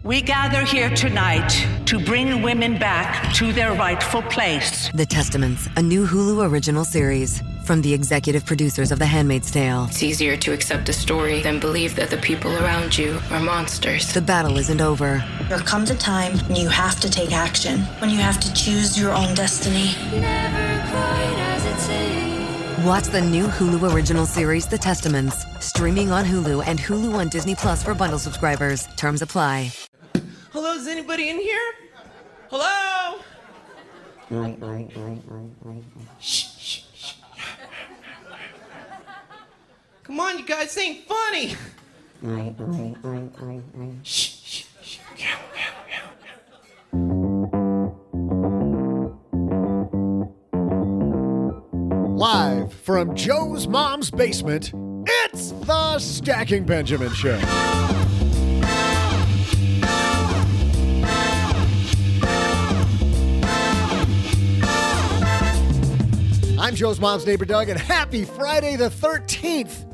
We gather here tonight to bring women back to their rightful place. The Testaments, a new Hulu original series from the executive producers of The Handmaid's Tale. It's easier to accept a story than believe that the people around you are monsters. The battle isn't over. There comes a time when you have to take action, when you have to choose your own destiny. Never quite as it seems. Watch the new Hulu original series, The Testaments, streaming on Hulu and Hulu on Disney Plus for bundle subscribers. Terms apply. Hello, is anybody in here? Hello? Shh, shh, shh. Come on, you guys, this ain't funny. Shh, shh, shh. Live from Joe's mom's basement, it's the Stacking Benjamin Show. I'm Joe's mom's neighbor, Doug, and happy Friday the 13th.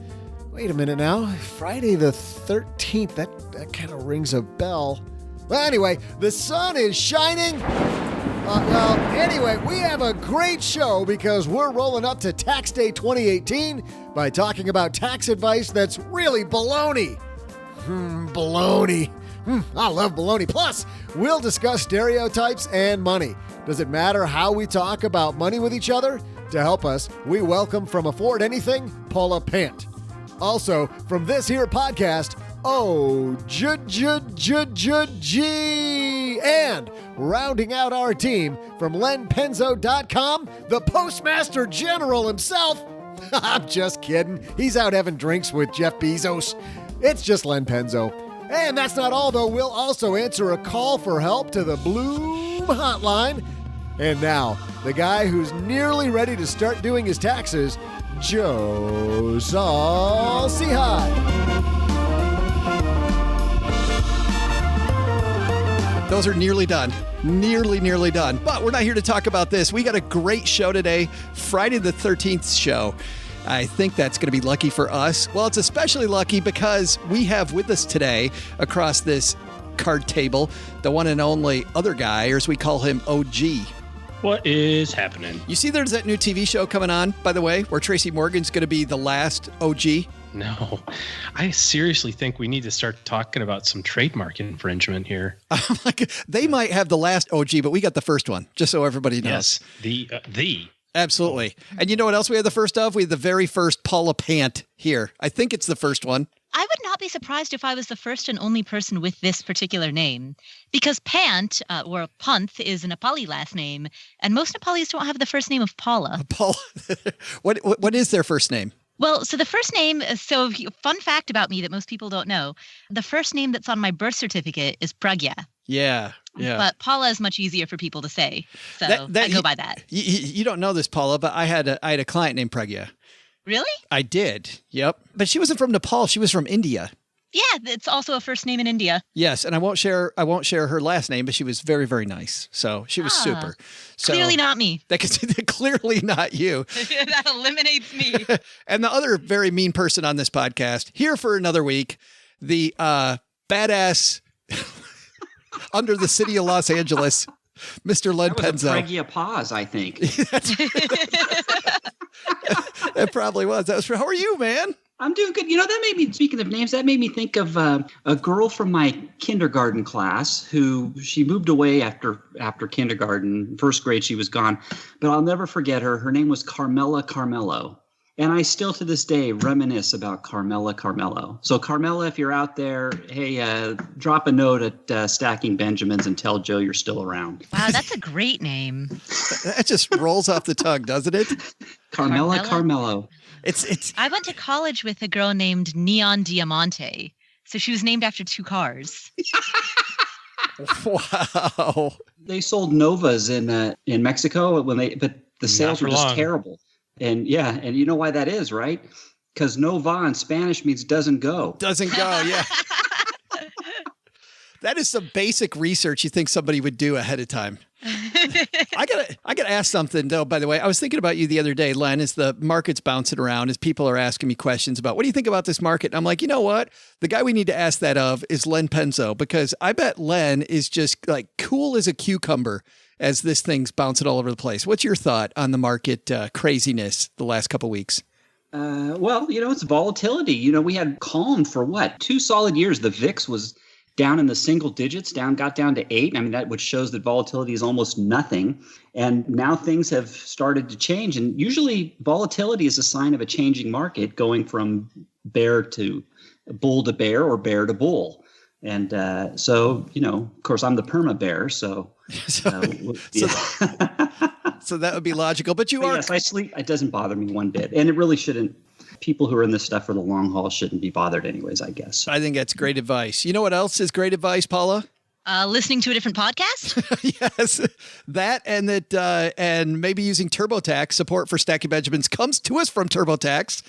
Wait a minute now. Friday the 13th, that kind of rings a bell. Well, anyway, the sun is shining. Anyway, we have a great show because we're rolling up to Tax Day 2018 by talking about tax advice that's really baloney. Baloney. I love baloney. Plus, we'll discuss stereotypes and money. Does it matter how we talk about money with each other? To help us, we welcome from Afford Anything, Paula Pant. Also, from this here podcast, G. And rounding out our team from LenPenzo.com, the Postmaster General himself. I'm just kidding. He's out having drinks with Jeff Bezos. It's just Len Penzo. And that's not all, though. We'll also answer a call for help to the Bloom Hotline. And now, the guy who's nearly ready to start doing his taxes, Joe Saul-Sehy. Those are nearly done. Nearly done. But we're not here to talk about this. We got a great show today, Friday the 13th show. I think that's going to be lucky for us. Well, it's especially lucky because we have with us today across this card table the one and only other guy, or as we call him, OG. What is happening? You see there's that new TV show coming on, by the way, where Tracy Morgan's going to be the last OG? No, I seriously think we need to start talking about some trademark infringement here. They might have the last OG, but we got the first one, just so everybody knows. Yes, the. Absolutely. And you know what else we had the first of? We had the very first Paula Pant here. I think it's the first one. I would not be surprised if I was the first and only person with this particular name, because Pant, or Pant, is a Nepali last name, and most Nepalis don't have the first name of Paula. Paula. What is their first name? Well, so the first name, fun fact about me that most people don't know, the first name that's on my birth certificate is Pragya. Yeah. But Paula is much easier for people to say, so I go by that. You don't know this, Paula, but I had a client named Pragya. Really? I did. Yep. But she wasn't from Nepal. She was from India. Yeah, it's also a first name in India. Yes, and I won't share her last name, but she was very, very nice. So she was super. So clearly not me. Clearly not you. That eliminates me. And the other very mean person on this podcast, here for another week, the badass under the city of Los Angeles, Mr. Len Penzo. That was a pause, I think. It probably was. How are you, man? I'm doing good. You know, that made me, speaking of names, that made me think of a girl from my kindergarten class who she moved away after kindergarten. First grade, she was gone. But I'll never forget her. Her name was Carmela Carmelo. And I still to this day reminisce about Carmela Carmelo. So Carmela, if you're out there, hey, drop a note at Stacking Benjamins and tell Joe you're still around. Wow, that's a great name. That just rolls off the tongue, doesn't it? Carmela Carmelo. It's. I went to college with a girl named Neon Diamante. So she was named after two cars. Wow. They sold Novas in Mexico but the sales were just terrible. And yeah, and you know why that is, right? Because Nova in Spanish means doesn't go. Doesn't go, yeah. That is some basic research you think somebody would do ahead of time. I gotta ask something though, by the way. I was thinking about you the other day, Len, as the market's bouncing around, as people are asking me questions about what do you think about this market? And I'm like, you know what? The guy we need to ask that of is Len Penzo, because I bet Len is just like cool as a cucumber as this thing's bouncing all over the place. What's your thought on the market craziness the last couple of weeks? Well, it's volatility. We had calm for 2 solid years. The VIX was down in the single digits, got down to 8. I mean, which shows that volatility is almost nothing. And now things have started to change. And usually volatility is a sign of a changing market going from bear to bull to bear or bear to bull. And so, of course, I'm the perma bear. So that would be logical. But you are. Yes, I sleep. It doesn't bother me one bit. And it really shouldn't. People who are in this stuff for the long haul shouldn't be bothered anyways, I guess. I think that's great advice. You know what else is great advice, Paula? Listening to a different podcast? Yes, that and maybe using TurboTax. Support for Stacking Benjamins comes to us from TurboTax.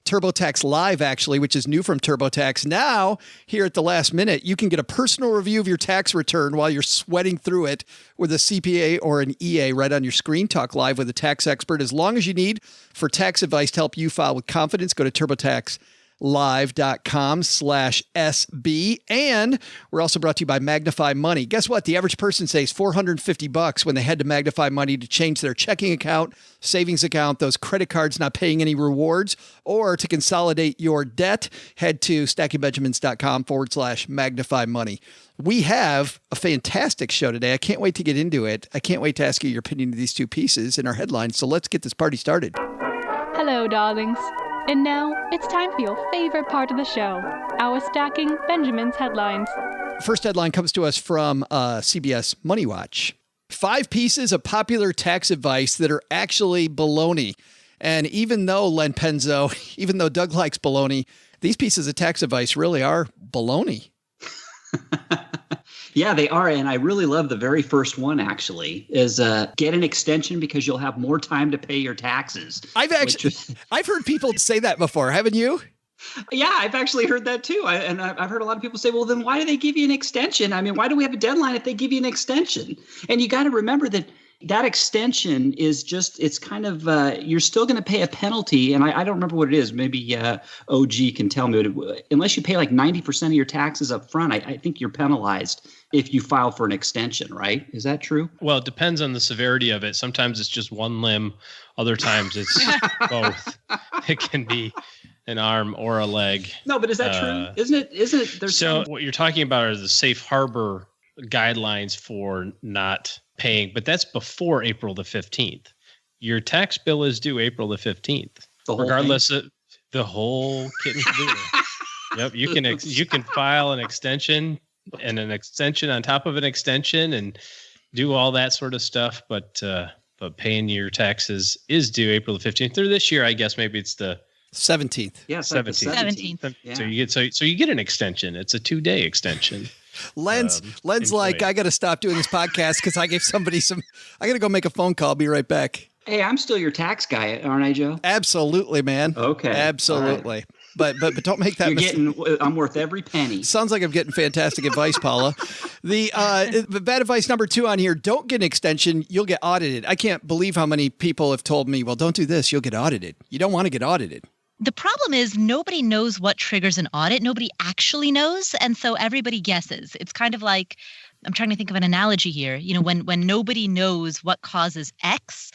TurboTax Live, actually, which is new from TurboTax. Now, here at the last minute, you can get a personal review of your tax return while you're sweating through it with a CPA or an EA right on your screen. Talk live with a tax expert as long as you need. For tax advice to help you file with confidence, go to TurboTaxLive.com/SB. And we're also brought to you by Magnify Money. Guess what? The average person saves $450 when they head to Magnify Money to change their checking account, savings account, those credit cards not paying any rewards, or to consolidate your debt. Head to stackingbenjamins.com/Magnify Money. We have a fantastic show today. I can't wait to get into it. I can't wait to ask you your opinion of these two pieces in our headlines. So let's get this party started. Hello, darlings. And now it's time for your favorite part of the show, our Stacking Benjamins headlines. First headline comes to us from CBS Money Watch. 5 pieces of popular tax advice that are actually baloney. And even though, Len Penzo, even though Doug likes baloney, these pieces of tax advice really are baloney. Yeah, they are. And I really love the very first one, actually, is get an extension because you'll have more time to pay your taxes. I've heard people say that before. Haven't you? Yeah, I've actually heard that too. I've heard a lot of people say, well, then why do they give you an extension? I mean, why do we have a deadline if they give you an extension? And you got to remember that extension is just, it's kind of, you're still going to pay a penalty. And I don't remember what it is. Maybe OG can tell me. Unless you pay like 90% of your taxes up front, I think you're penalized if you file for an extension, right? Is that true? Well, it depends on the severity of it. Sometimes it's just one limb. Other times it's both. It can be an arm or a leg. No, but is that true? Isn't it? What you're talking about are the safe harbor guidelines for not paying, but that's before April the 15th. Your tax bill is due April the 15th, regardless of the whole kit and caboodle. Yep, you can file an extension and an extension on top of an extension and do all that sort of stuff, but paying your taxes is due April the 15th. Or this year, I guess maybe it's the 17th. Yeah, 17th. Yeah. So you get an extension. It's a 2-day extension. Len's like, I got to stop doing this podcast because I gave somebody I got to go make a phone call. I'll be right back. Hey, I'm still your tax guy, aren't I, Joe? Absolutely, man. Okay. Absolutely. Right. But don't make that mistake. I'm worth every penny. Sounds like I'm getting fantastic advice, Paula. The bad advice number 2 on here, don't get an extension. You'll get audited. I can't believe how many people have told me, well, don't do this. You'll get audited. You don't want to get audited. The problem is nobody knows what triggers an audit. Nobody actually knows. And so everybody guesses. It's kind of like, I'm trying to think of an analogy here. When nobody knows what causes X,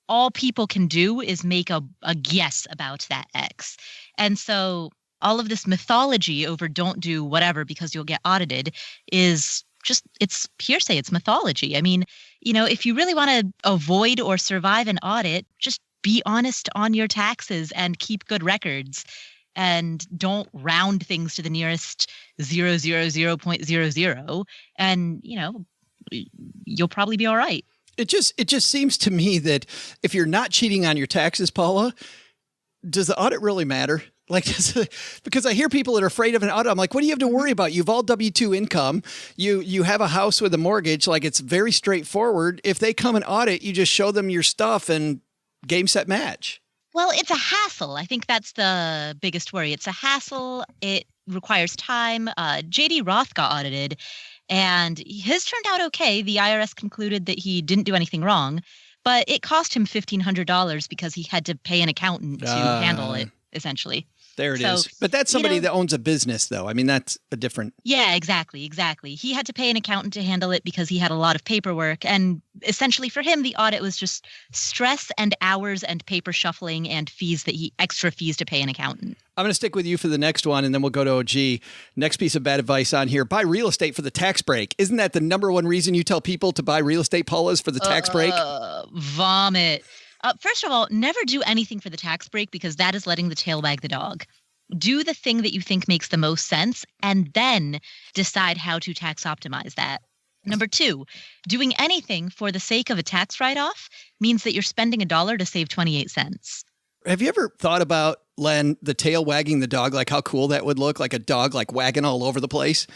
all people can do is make a guess about that X. And so all of this mythology over don't do whatever because you'll get audited is just, it's hearsay. It's mythology. I mean, if you really want to avoid or survive an audit, just be honest on your taxes and keep good records and don't round things to the nearest 0.00. And, you'll probably be all right. It just seems to me that if you're not cheating on your taxes, Paula, does the audit really matter? Like, because I hear people that are afraid of an audit. I'm like, what do you have to worry about? You've all W-2 income. You have a house with a mortgage. Like, it's very straightforward. If they come and audit, you just show them your stuff and game, set, match. Well, it's a hassle. I think that's the biggest worry. It's a hassle. It requires time. JD Roth got audited. And his turned out okay. The IRS concluded that he didn't do anything wrong, but it cost him $1,500 because he had to pay an accountant to handle it, essentially. There it is. But that's somebody that owns a business, though. I mean, that's a different... Yeah, exactly. He had to pay an accountant to handle it because he had a lot of paperwork. And essentially for him, the audit was just stress and hours and paper shuffling and extra fees to pay an accountant. I'm going to stick with you for the next one, and then we'll go to OG. Next piece of bad advice on here. Buy real estate for the tax break. Isn't that the number one reason you tell people to buy real estate, Paula, is for the tax break? Vomit. First of all, never do anything for the tax break because that is letting the tail wag the dog. Do the thing that you think makes the most sense and then decide how to tax optimize that. Number 2, doing anything for the sake of a tax write-off means that you're spending $1 to save 28 cents. Have you ever thought about, Len, the tail wagging the dog, like how cool that would look, like a dog like wagging all over the place?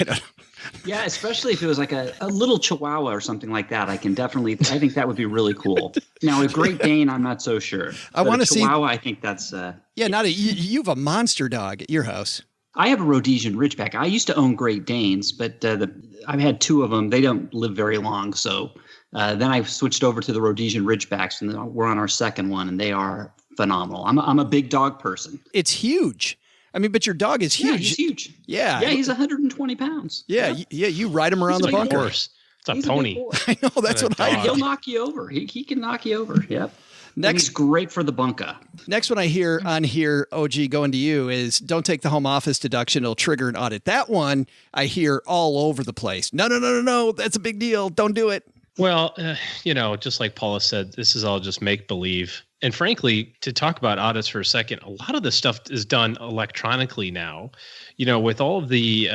I don't know. Yeah, especially if it was like a little Chihuahua or something like that. I think that would be really cool. Now, a Great Dane, I'm not so sure. I want to see Chihuahua. I think that's you have a monster dog at your house. I have a Rhodesian Ridgeback. I used to own Great Danes, but I've had 2 of them. They don't live very long, so then I switched over to the Rhodesian Ridgebacks, and we're on our second one, and they are phenomenal. I'm a big dog person. It's huge. I mean, but your dog is huge. Yeah, he's huge. Yeah. Yeah, he's 120 pounds. Yeah, you ride him around the bunker. It's a pony. I know, that's what I He'll knock you over. He can knock you over. Yep. Next, he's great for the bunker. Next one I hear on here, OG, going to you is don't take the home office deduction. It'll trigger an audit. That one I hear all over the place. No. That's a big deal. Don't do it. Well, just like Paula said, this is all just make-believe. And frankly, to talk about audits for a second, a lot of this stuff is done electronically now. With all of the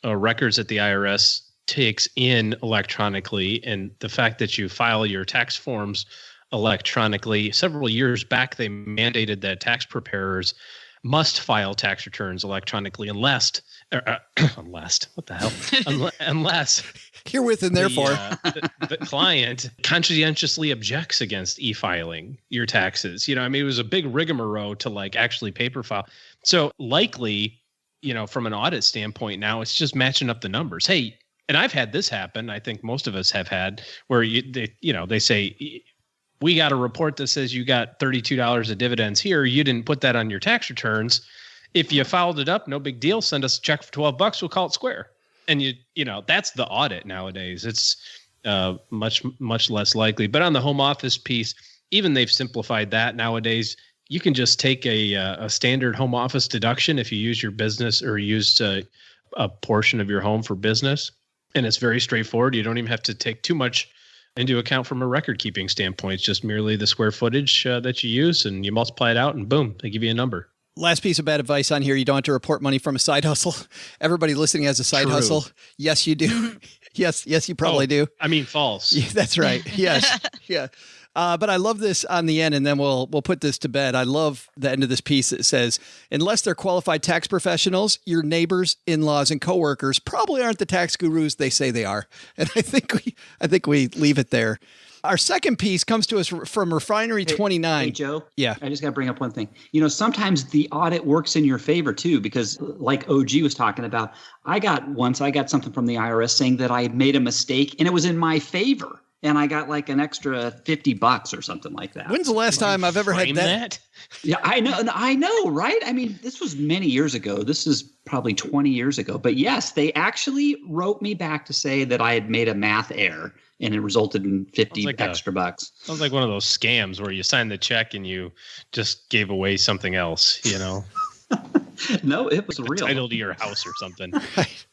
records that the IRS takes in electronically and the fact that you file your tax forms electronically, several years back, they mandated that tax preparers must file tax returns electronically unless what the hell? Unless herewith and therefore the client conscientiously objects against e-filing your taxes. It was a big rigmarole to actually paper file. So likely, from an audit standpoint now, it's just matching up the numbers. Hey, and I've had this happen. I think most of us have had where they say, we got a report that says you got $32 of dividends here. You didn't put that on your tax returns. If you fouled it up, no big deal. Send us a check for $12. We'll call it square. And that's the audit nowadays. It's much less likely. But on the home office piece, even they've simplified that nowadays. You can just take a standard home office deduction if you use your business or used a portion of your home for business. And it's very straightforward. You don't even have to take too much into account from a record keeping standpoint. It's just merely the square footage that you use, and you multiply it out, and boom, they give you a number. Last piece of bad advice on here. You don't have to report money from a side hustle. Everybody listening has a side hustle. Yes, you do. Yes, you probably do. I mean, false. Yeah, that's right. Yes. Yeah. But I love this on the end, and then we'll put this to bed. I love the end of this piece that says, unless they're qualified tax professionals, your neighbors, in-laws, and coworkers probably aren't the tax gurus they say they are. And I think we leave it there. Our second piece comes to us from Refinery 29. Hey, Joe. Yeah. I just got to bring up one thing. Sometimes the audit works in your favor too, because like OG was talking about, I got something from the IRS saying that I had made a mistake and it was in my favor. And I got an extra $50 or something like that. When's the last time I've ever had that? Yeah, I know, right? I mean, this was many years ago. This is probably 20 years ago. But yes, they actually wrote me back to say that I had made a math error and it resulted in 50 extra bucks. Sounds like one of those scams where you sign the check and you just gave away something else, No, it was real. Title to your house or something. Right.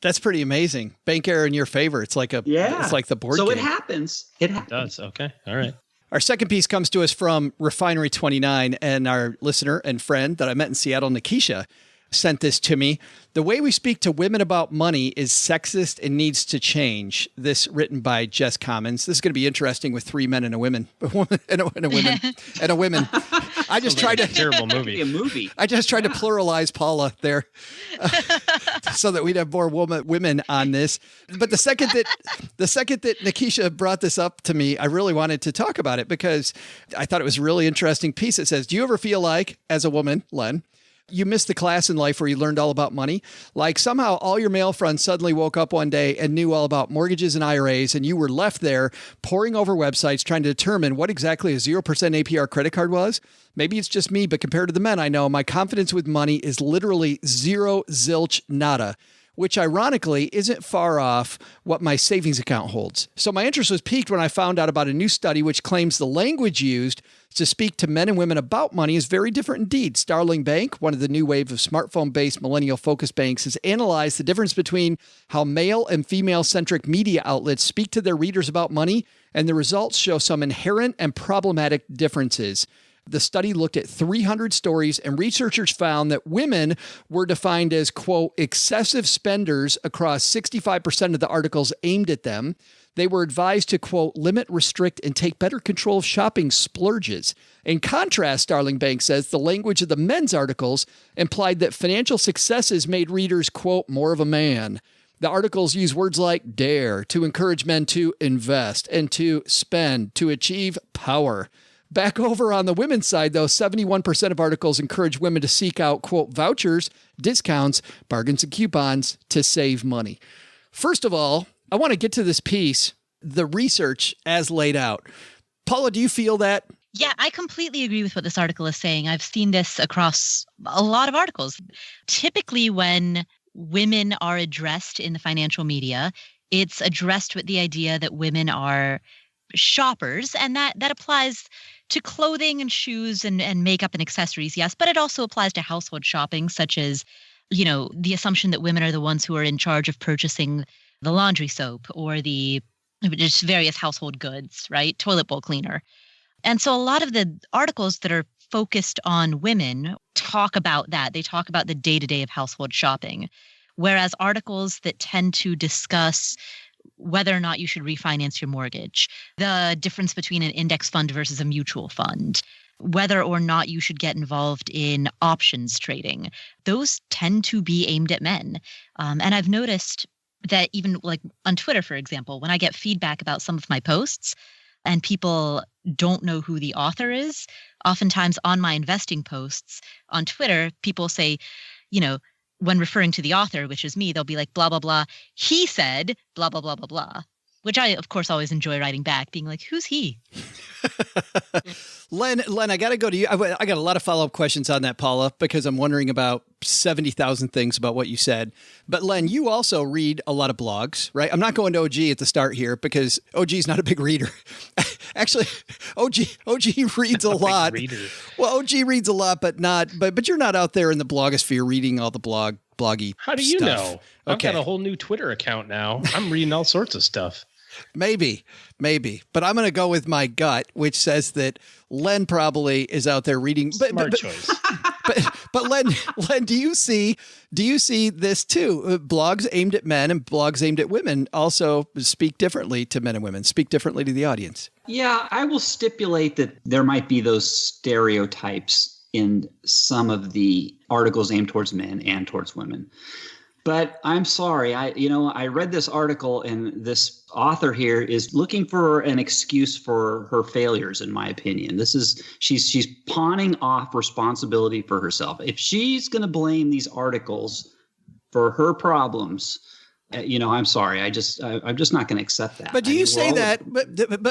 That's pretty amazing. Bank error in your favor. It's like it's like the board game. So it happens. It does. Okay. All right. Our second piece comes to us from Refinery 29, and our listener and friend that I met in Seattle, Nikisha, sent this to me. The way we speak to women about money is sexist and needs to change. This written by Jess Commons. This is going to be interesting with 3 men and a woman. A woman and a women. And a women. I just tried to... terrible movie. A movie. I just tried to pluralize Paula there so that we'd have more women on this. But the second that Nikisha brought this up to me, I really wanted to talk about it because I thought it was a really interesting piece. It says, do you ever feel like, as a woman, Len, you missed the class in life where you learned all about money. Like somehow all your male friends suddenly woke up one day and knew all about mortgages and IRAs, and you were left there poring over websites trying to determine what exactly a 0% APR credit card was. Maybe it's just me, but compared to the men I know, my confidence with money is literally zero, zilch, nada, which ironically isn't far off what my savings account holds. So my interest was piqued when I found out about a new study which claims the language used to speak to men and women about money is very different indeed. Starling Bank, one of the new wave of smartphone-based millennial-focused banks, has analyzed the difference between how male and female-centric media outlets speak to their readers about money, and the results show some inherent and problematic differences. The study looked at 300 stories, and researchers found that women were defined as, quote, excessive spenders across 65% of the articles aimed at them. They were advised to, quote, limit, restrict, and take better control of shopping splurges. In contrast, Starling Bank says the language of the men's articles implied that financial successes made readers, quote, more of a man. The articles use words like dare to encourage men to invest and to spend to achieve power. Back over on the women's side, though, 71% of articles encourage women to seek out, quote, vouchers, discounts, bargains, and coupons to save money. First of all, I want to get to this piece, the research as laid out. Paula, do you feel that? Yeah, I completely agree with what this article is saying. I've seen this across a lot of articles. Typically, when women are addressed in the financial media, it's addressed with the idea that women are shoppers, and that applies to clothing and shoes and makeup and accessories, yes, but it also applies to household shopping, such as, you know, the assumption that women are the ones who are in charge of purchasing the laundry soap or the just various household goods, right? Toilet bowl cleaner. And so a lot of the articles that are focused on women talk about that. They talk about the day-to-day of household shopping, whereas articles that tend to discuss whether or not you should refinance your mortgage, the difference between an index fund versus a mutual fund, whether or not you should get involved in options trading. Those tend to be aimed at men. And I've noticed that even like on Twitter, for example, when I get feedback about some of my posts and people don't know who the author is, oftentimes on my investing posts on Twitter, people say, you know, when referring to the author, which is me, they'll be like, blah, blah, blah. He said, blah, blah, blah, blah, blah, which I, of course, always enjoy writing back, being like, who's he? Len, I got to go to you. I got a lot of follow-up questions on that, Paula, because I'm wondering about 70,000 things about what you said. But Len, you also read a lot of blogs, right? I'm not going to OG at the start here because OG is not a big reader. Actually, OG reads a lot. Well, OG reads a lot, but you're not out there in the blogosphere reading all the bloggy How do you stuff. know? I've got a whole new Twitter account now. I'm reading all sorts of stuff. Maybe. But I'm going to go with my gut, which says that Len probably is out there reading. Smart choice. But Len, do you see this too? Blogs aimed at men and blogs aimed at women also speak differently to men and women, speak differently to the audience. Yeah, I will stipulate that there might be those stereotypes in some of the articles aimed towards men and towards women. But I'm sorry, I read this article and this author here is looking for an excuse for her failures, in my opinion. She's pawning off responsibility for herself. If she's going to blame these articles for her problems, I'm sorry. I'm just not going to accept that. But do you say that?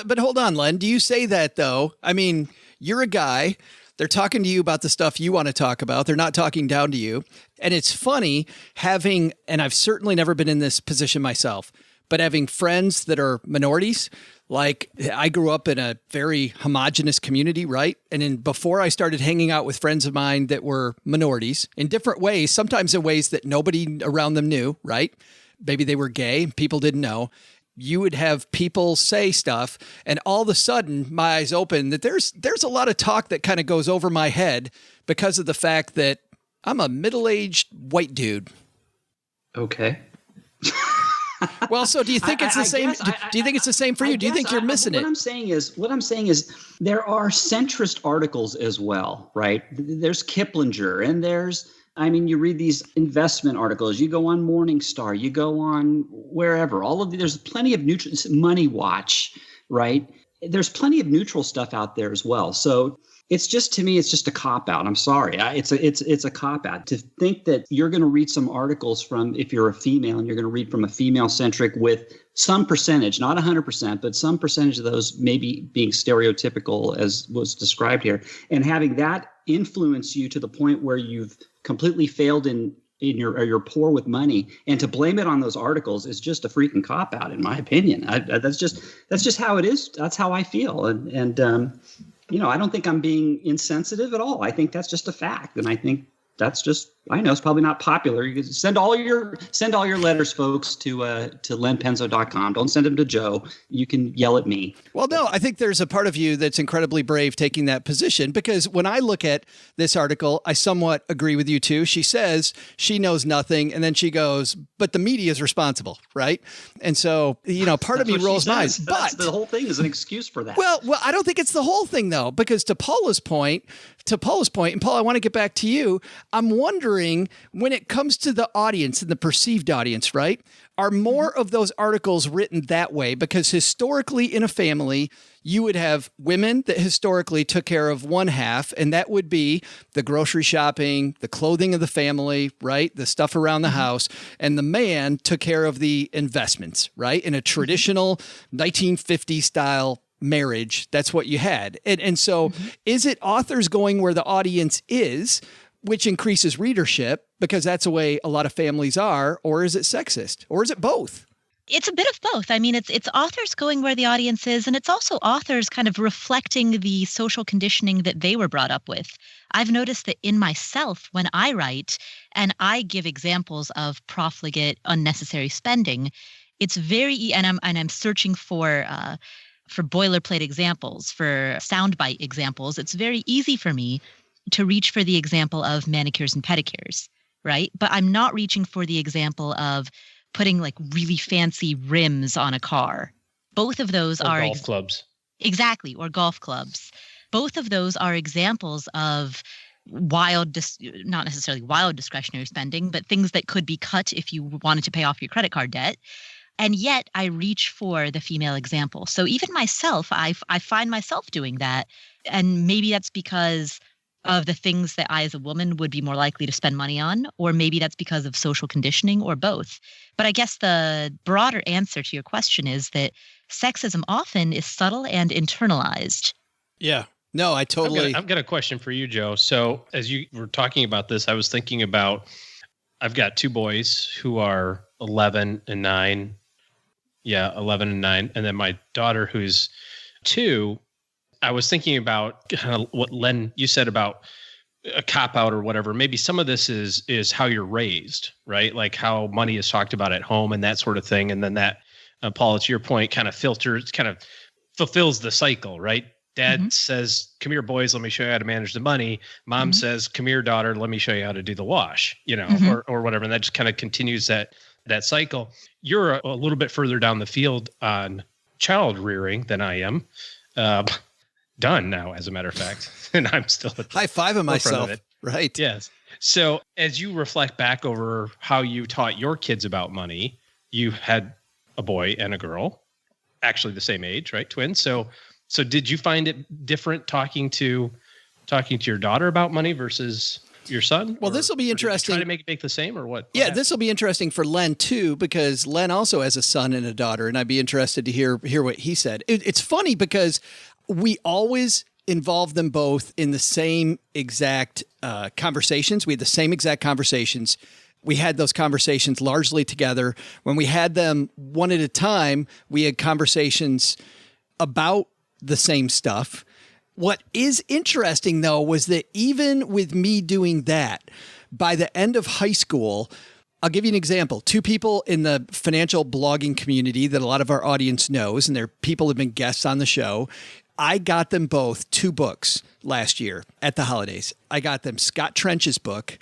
But hold on, Len. Do you say that though? I mean, you're a guy. They're talking to you about the stuff you want to talk about. They're not talking down to you. And it's funny and I've certainly never been in this position myself, but having friends that are minorities, like I grew up in a very homogenous community, right? And before I started hanging out with friends of mine that were minorities in different ways, sometimes in ways that nobody around them knew, right? Maybe they were gay, people didn't know. You would have people say stuff and all of a sudden my eyes open that there's a lot of talk that kind of goes over my head because of the fact that I'm a middle-aged white dude. Okay. Well, so do you think it's the same? Do you think it's the same for you? Do you think you're missing it? What I'm saying is there are centrist articles as well, right? There's Kiplinger and you read these investment articles, you go on Morningstar, you go on wherever, there's plenty of neutral, Money Watch, right? There's plenty of neutral stuff out there as well. So It's just, to me, it's just a cop-out. I'm sorry. It's a cop-out to think that you're going to read some articles from, if you're a female, and you're going to read from a female-centric with some percentage, not 100%, but some percentage of those maybe being stereotypical as was described here, and having that influence you to the point where you've completely failed in or you're poor with money, and to blame it on those articles is just a freaking cop-out, in my opinion. That's just how it is. That's how I feel. And I don't think I'm being insensitive at all. I think that's just a fact. And I think that's just, I know it's probably not popular. You can send all your letters, folks, to lenpenzo.com. Don't send them to Joe. You can yell at me. Well, no, I think there's a part of you that's incredibly brave taking that position, because when I look at this article, I somewhat agree with you too. She says she knows nothing, and then she goes, but the media is responsible, right? And so, part of me rolls my eyes. But the whole thing is an excuse for that. Well, I don't think it's the whole thing, though, because to Paula's point, and Paul, I want to get back to you. I'm wondering, when it comes to the audience and the perceived audience, right? Are more of those articles written that way? Because historically in a family, you would have women that historically took care of one half, and that would be the grocery shopping, the clothing of the family, right? The stuff around the house. And the man took care of the investments, right? In a traditional 1950s style marriage, that's what you had. And so is it authors going where the audience is, which increases readership because that's the way a lot of families are, or is it sexist, or is it both? It's a bit of both. I mean, it's authors going where the audience is, and it's also authors kind of reflecting the social conditioning that they were brought up with. I've noticed that in myself, when I write and I give examples of profligate, unnecessary spending, it's very, and I'm searching for boilerplate examples, for soundbite examples. It's very easy for me to reach for the example of manicures and pedicures, right? But I'm not reaching for the example of putting like really fancy rims on a car. Both of those are golf clubs. Exactly, or golf clubs. Both of those are examples of not necessarily wild discretionary spending, but things that could be cut if you wanted to pay off your credit card debt. And yet I reach for the female example. So even myself, I find myself doing that. And maybe that's because of the things that I as a woman would be more likely to spend money on, or maybe that's because of social conditioning, or both. But I guess the broader answer to your question is that sexism often is subtle and internalized. Yeah. No, I totally... I've got a question for you, Joe. So as you were talking about this, I was thinking about, I've got two boys who are 11 and 9. Yeah, 11 and 9. And then my daughter who's 2. I was thinking about kind of what Len, you said about a cop out or whatever. Maybe some of this is how you're raised, right? Like how money is talked about at home and that sort of thing. And then that, Paul, to your point, kind of fulfills the cycle, right? Dad says, come here, boys, let me show you how to manage the money. Mom says, come here, daughter, let me show you how to do the wash, or whatever. And that just kind of continues that cycle. You're a little bit further down the field on child rearing than I am. Done now, as a matter of fact. And I'm still high fiving myself. Right. Yes. So as you reflect back over how you taught your kids about money, you had a boy and a girl, actually the same age, right? Twins. So did you find it different talking to your daughter about money versus your son? Well, this will be interesting. Try to make it the same, or what? Yeah, this will be interesting for Len too, because Len also has a son and a daughter, and I'd be interested to hear what he said. It's funny because we always involve them both in the same exact conversations. We had the same exact conversations. We had those conversations largely together. When we had them one at a time, we had conversations about the same stuff. What is interesting, though, was that even with me doing that, by the end of high school, I'll give you an example. 2 people in the financial blogging community that a lot of our audience knows, and they're people who have been guests on the show. I got them both 2 books last year at the holidays. I got them Scott Trench's book,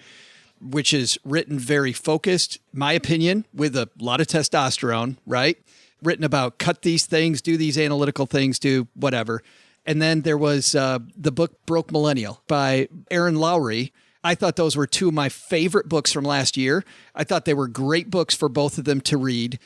which is written very focused, my opinion, with a lot of testosterone, right? Written about cut these things, do these analytical things, do whatever. And then there was the book Broke Millennial by Aaron Lowry. I thought those were 2 of my favorite books from last year. I thought they were great books for both of them to read.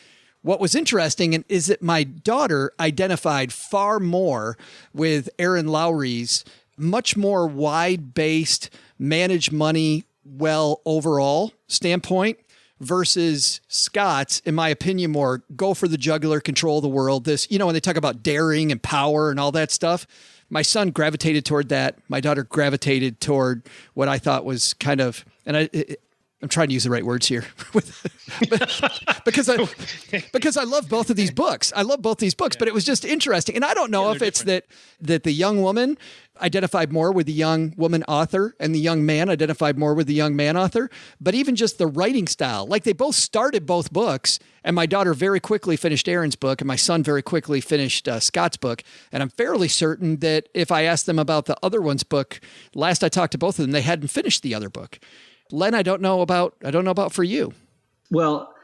What was interesting is that my daughter identified far more with Aaron Lowry's much more wide-based, manage money well overall standpoint versus Scott's, in my opinion, more go for the jugular, control the world. This, when they talk about daring and power and all that stuff, my son gravitated toward that. My daughter gravitated toward what I thought was kind of, and I'm trying to use the right words here because I love both of these books. I love both these books, but it was just interesting. And I don't know if it's that the young woman identified more with the young woman author and the young man identified more with the young man author, but even just the writing style, like they both started both books, and my daughter very quickly finished Aaron's book and my son very quickly finished Scott's book. And I'm fairly certain that if I asked them about the other one's book, last I talked to both of them, they hadn't finished the other book. Len, I don't know about for you. Well,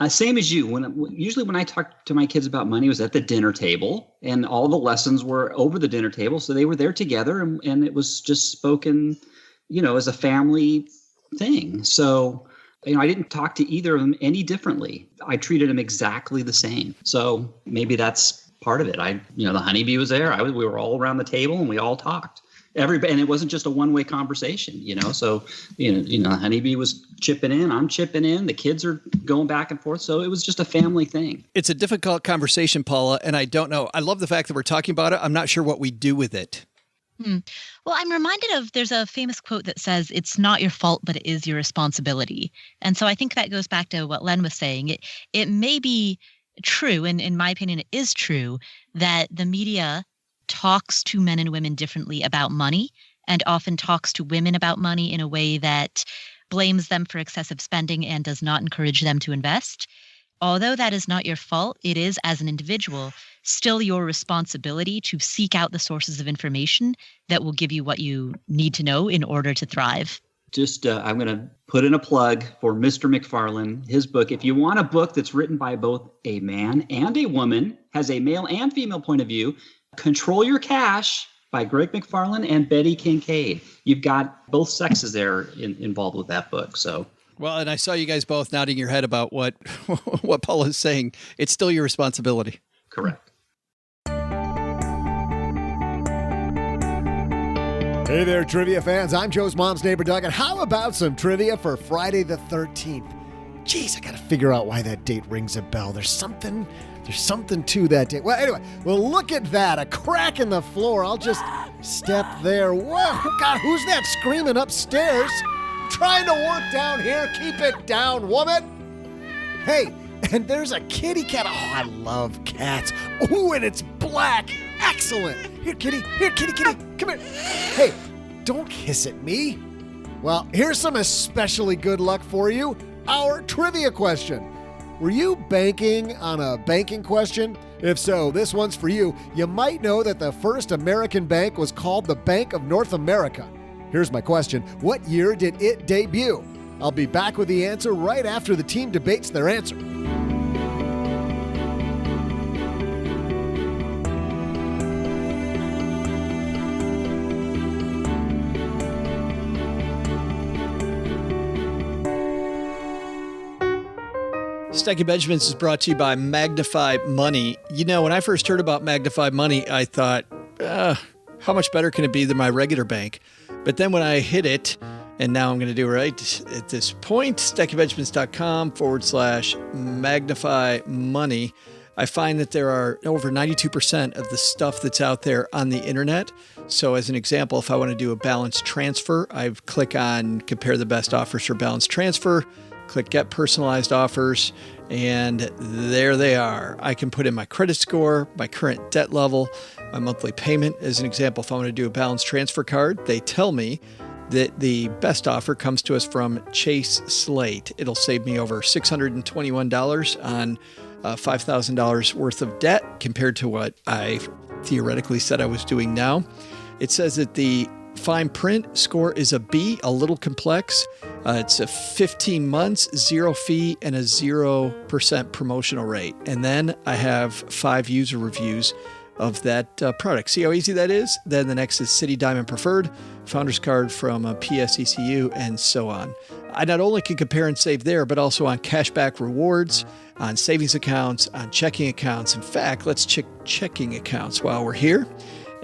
same as you. Usually when I talk to my kids about money, it was at the dinner table, and all the lessons were over the dinner table. So they were there together, and it was just spoken, as a family thing. So, I didn't talk to either of them any differently. I treated them exactly the same. So maybe that's part of it. The honeybee was there. We were all around the table and we all talked. And it wasn't just a one-way conversation, So, honeybee was chipping in, I'm chipping in, the kids are going back and forth. So it was just a family thing. It's a difficult conversation, Paula, and I don't know. I love the fact that we're talking about it. I'm not sure what we do with it. Well, I'm reminded of, there's a famous quote that says, it's not your fault, but it is your responsibility. And so I think that goes back to what Len was saying. It may be true, and in my opinion, it is true, that the media talks to men and women differently about money, and often talks to women about money in a way that blames them for excessive spending and does not encourage them to invest. Although that is not your fault, it is, as an individual, still your responsibility to seek out the sources of information that will give you what you need to know in order to thrive. I'm going to put in a plug for Mr. McFarlane, his book. If you want a book that's written by both a man and a woman, has a male and female point of view, Control Your Cash by Greg McFarlane and Betty Kincaid. You've got both sexes there involved with that book. So, well, and I saw you guys both nodding your head about what Paula is saying. It's still your responsibility. Correct. Hey there, trivia fans. I'm Joe's mom's neighbor, Doug. And how about some trivia for Friday the 13th? Jeez, I got to figure out why that date rings a bell. There's something to that date. Well, anyway, look at that. A crack in the floor. I'll just step there. Whoa, God, who's that screaming upstairs? Trying to work down here. Keep it down, woman. Hey, and there's a kitty cat. Oh, I love cats. Ooh, and it's black. Excellent. Here, kitty. Here, kitty. Come here. Hey, don't hiss at me. Well, here's some especially good luck for you. Our trivia question. Were you banking on a banking question? If so, this one's for you. You might know that the first American bank was called the Bank of North America. Here's my question. What year did it debut? I'll be back with the answer right after the team debates their answer. Stacking Benjamins is brought to you by Magnify Money. When I first heard about Magnify Money, I thought, how much better can it be than my regular bank? But then when I hit it, and now I'm going to do it right at this point, stackingbenjamins.com/Magnify Money, I find that there are over 92% of the stuff that's out there on the internet. So as an example, if I want to do a balance transfer, I click on compare the best offers for balance transfer, click get personalized offers, and there they are. I can put in my credit score, my current debt level, my monthly payment. As an example, if I want to do a balance transfer card, they tell me that the best offer comes to us from Chase Slate. It'll save me over $621 on $5,000 worth of debt compared to what I theoretically said I was doing now. It says that the fine print score is a B, a little complex. It's a 15 months, 0 fee, and a 0% promotional rate. And then I have 5 user reviews of that product. See how easy that is? Then the next is City Diamond Preferred, Founder's Card from PSECU, and so on. I not only can compare and save there, but also on cashback rewards, on savings accounts, on checking accounts. In fact, let's check checking accounts while we're here.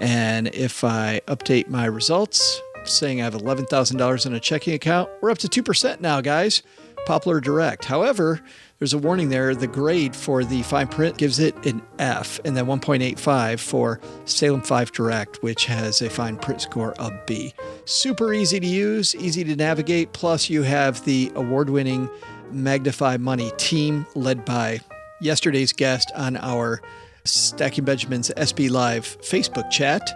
And if I update my results, saying I have $11,000 in a checking account, we're up to 2% now, guys. Poplar Direct. However, there's a warning there. The grade for the fine print gives it an F, and then 1.85 for Salem 5 Direct, which has a fine print score of B. Super easy to use, easy to navigate. Plus, you have the award-winning Magnify Money team led by yesterday's guest on our Stacking Benjamins SB Live Facebook chat,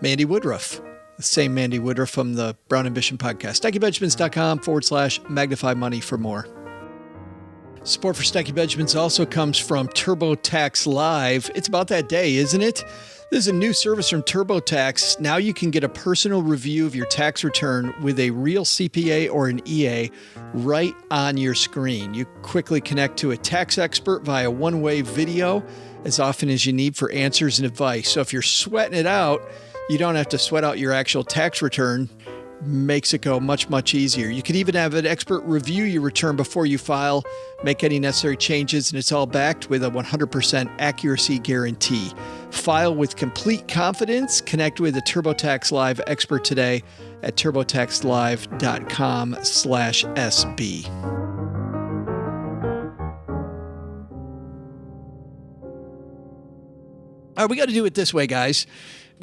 Mandy Woodruff. The same Mandy Woodruff from the Brown Ambition podcast. StackingBenjamins.com/Magnify Money for more. Support for Stacking Benjamins also comes from TurboTax Live. It's about that day, isn't it? This is a new service from TurboTax. Now you can get a personal review of your tax return with a real CPA or an EA right on your screen. You quickly connect to a tax expert via one-way video as often as you need for answers and advice. So if you're sweating it out, you don't have to sweat out your actual tax return. Makes it go much, much easier. You can even have an expert review your return before you file, make any necessary changes, and it's all backed with a 100% accuracy guarantee. File with complete confidence. Connect with a TurboTax Live expert today at turbotaxlive.com/SB. All right, we got to do it this way, guys.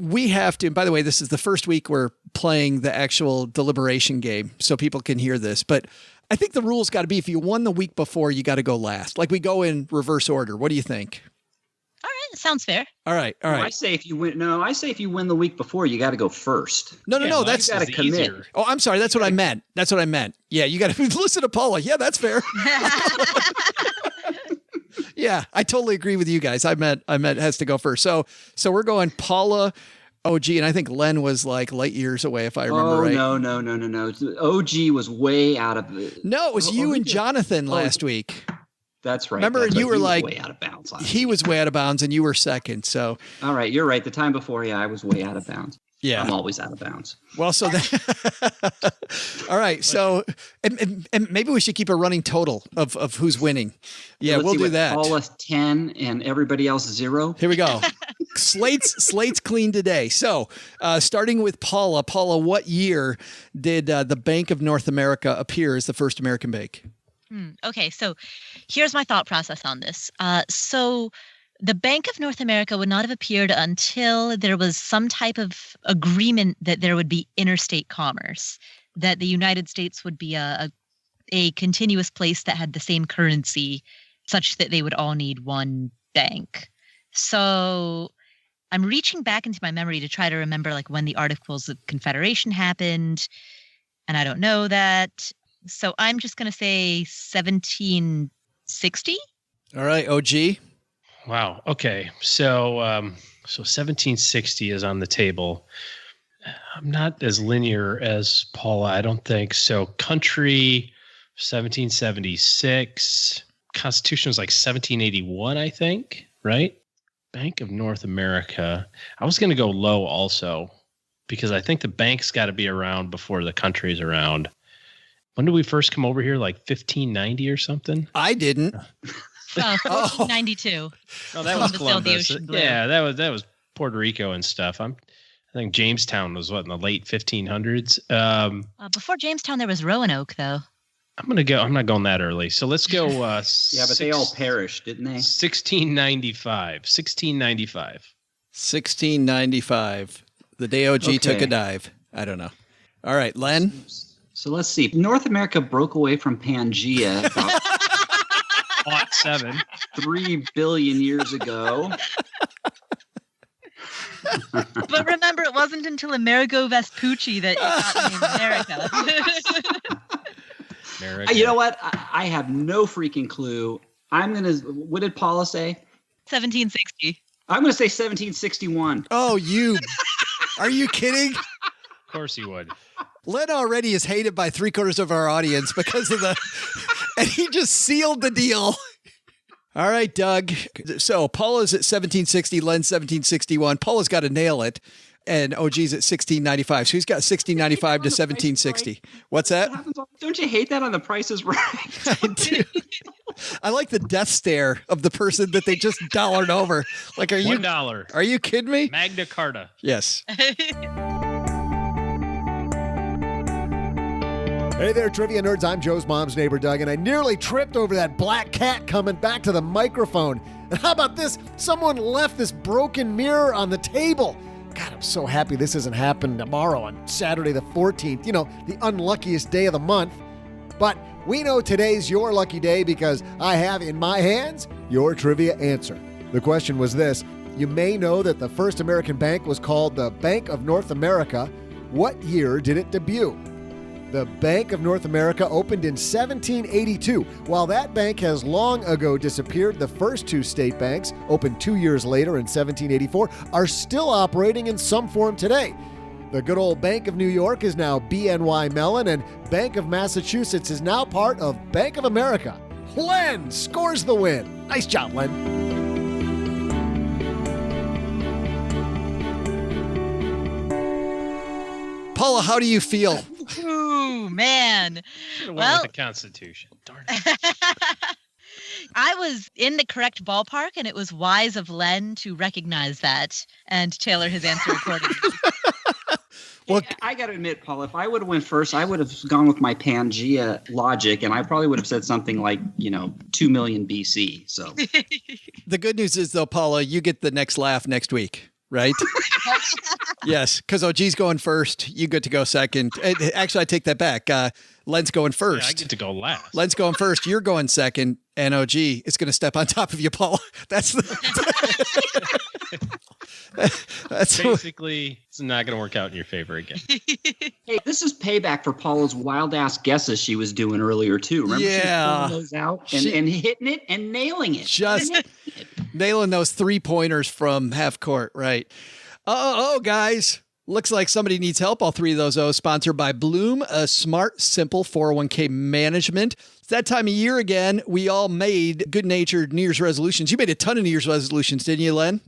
We have to, and by the way, this is the first week we're playing the actual deliberation game so people can hear this. But I think the rule's got to be if you won the week before, you got to go last. Like we go in reverse order. What do you think? All right. Sounds fair. All right. All right. I say if you win the week before, you got to go first. No. That's got to commit. Easier. Oh, I'm sorry. That's what I meant. Yeah, you got to listen to Paula. Yeah, that's fair. Yeah, I totally agree with you guys. I meant has to go first. So we're going Paula, OG, and I think Len was like light years away, if I remember right. No. OG was way out of it. No, it was you and Jonathan last week. That's right. Remember, you were like way out of bounds. He was way out of bounds, and you were second. So all right, you're right. The time before, I was way out of bounds. Yeah, I'm always out of bounds. Well, so all right. So, and maybe we should keep a running total of who's winning. Yeah, we'll do that. Paula's 10 and everybody else 0. Here we go. Slate's clean today. So, starting with Paula. Paula, what year did the Bank of North America appear as the first American bank? Okay, so here's my thought process on this. So the Bank of North America would not have appeared until there was some type of agreement that there would be interstate commerce, that the United States would be a continuous place that had the same currency, such that they would all need one bank. So I'm reaching back into my memory to try to remember like when the Articles of Confederation happened, and I don't know that. So I'm just going to say 1760. All right, OG. Wow. Okay. So 1760 is on the table. I'm not as linear as Paula, I don't think. So country, 1776. Constitution was like 1781, I think, right? Bank of North America. I was going to go low also because I think the bank's got to be around before the country's around. When did we first come over here? Like 1590 or something? I didn't. 1492. Oh, that was Columbus. The Yeah, that was Puerto Rico and stuff. I think Jamestown was in the late 1500s. Before Jamestown, there was Roanoke, though. I'm not going that early. So let's go. Yeah, but they all perished, didn't they? 1695. 1695. The day OG took a dive. I don't know. All right, Len. So let's see. North America broke away from Pangea about 3 billion years ago. But remember, it wasn't until Amerigo Vespucci that you got the name America. You know what? I have no freaking clue. What did Paula say? 1760. I'm going to say 1761. Oh, are you kidding? Of course he would. Len already is hated by 3/4 of our audience because of and he just sealed the deal. All right, Doug. So Paula's at 1760, Len's 1761. Paula's got to nail it, and OG's at 1695. So he's got 1695 to 1760. What's that? Don't you hate that on The Price is Right? I do. I like the death stare of the person that they just dollared over. Like, $1. Are you kidding me? Magna Carta. Yes. Hey there, trivia nerds. I'm Joe's mom's neighbor, Doug, and I nearly tripped over that black cat coming back to the microphone. And how about this? Someone left this broken mirror on the table. God, I'm so happy this isn't happening tomorrow on Saturday the 14th. You know, the unluckiest day of the month. But we know today's your lucky day because I have in my hands your trivia answer. The question was this. You may know that the first American bank was called the Bank of North America. What year did it debut? The Bank of North America opened in 1782. While that bank has long ago disappeared, the first two state banks, opened 2 years later in 1784, are still operating in some form today. The good old Bank of New York is now BNY Mellon, and Bank of Massachusetts is now part of Bank of America. Len scores the win. Nice job, Len. Paula, how do you feel? Ooh, man. Well, with the Constitution. Darn it. I was in the correct ballpark, and it was wise of Len to recognize that and tailor his answer accordingly. Well, I got to admit, Paul, if I would have went first, I would have gone with my Pangea logic, and I probably would have said something like, 2 million BC. So the good news is, though, Paula, you get the next laugh next week, right? Yes, because OG's going first. You get to go second. Actually, I take that back. Len's going first. Yeah, I get to go last. Len's going first. You're going second. And OG is going to step on top of you, Paula. That's basically, it's not going to work out in your favor again. Hey, this is payback for Paula's wild-ass guesses she was doing earlier, too. Remember she was pulling those out and hitting it and nailing it. Just nailing those three-pointers from half court, right. Guys. Looks like somebody needs help. All three of those O's sponsored by Bloom, a smart, simple 401k management. It's that time of year again. We all made good-natured New Year's resolutions. You made a ton of New Year's resolutions, didn't you, Len?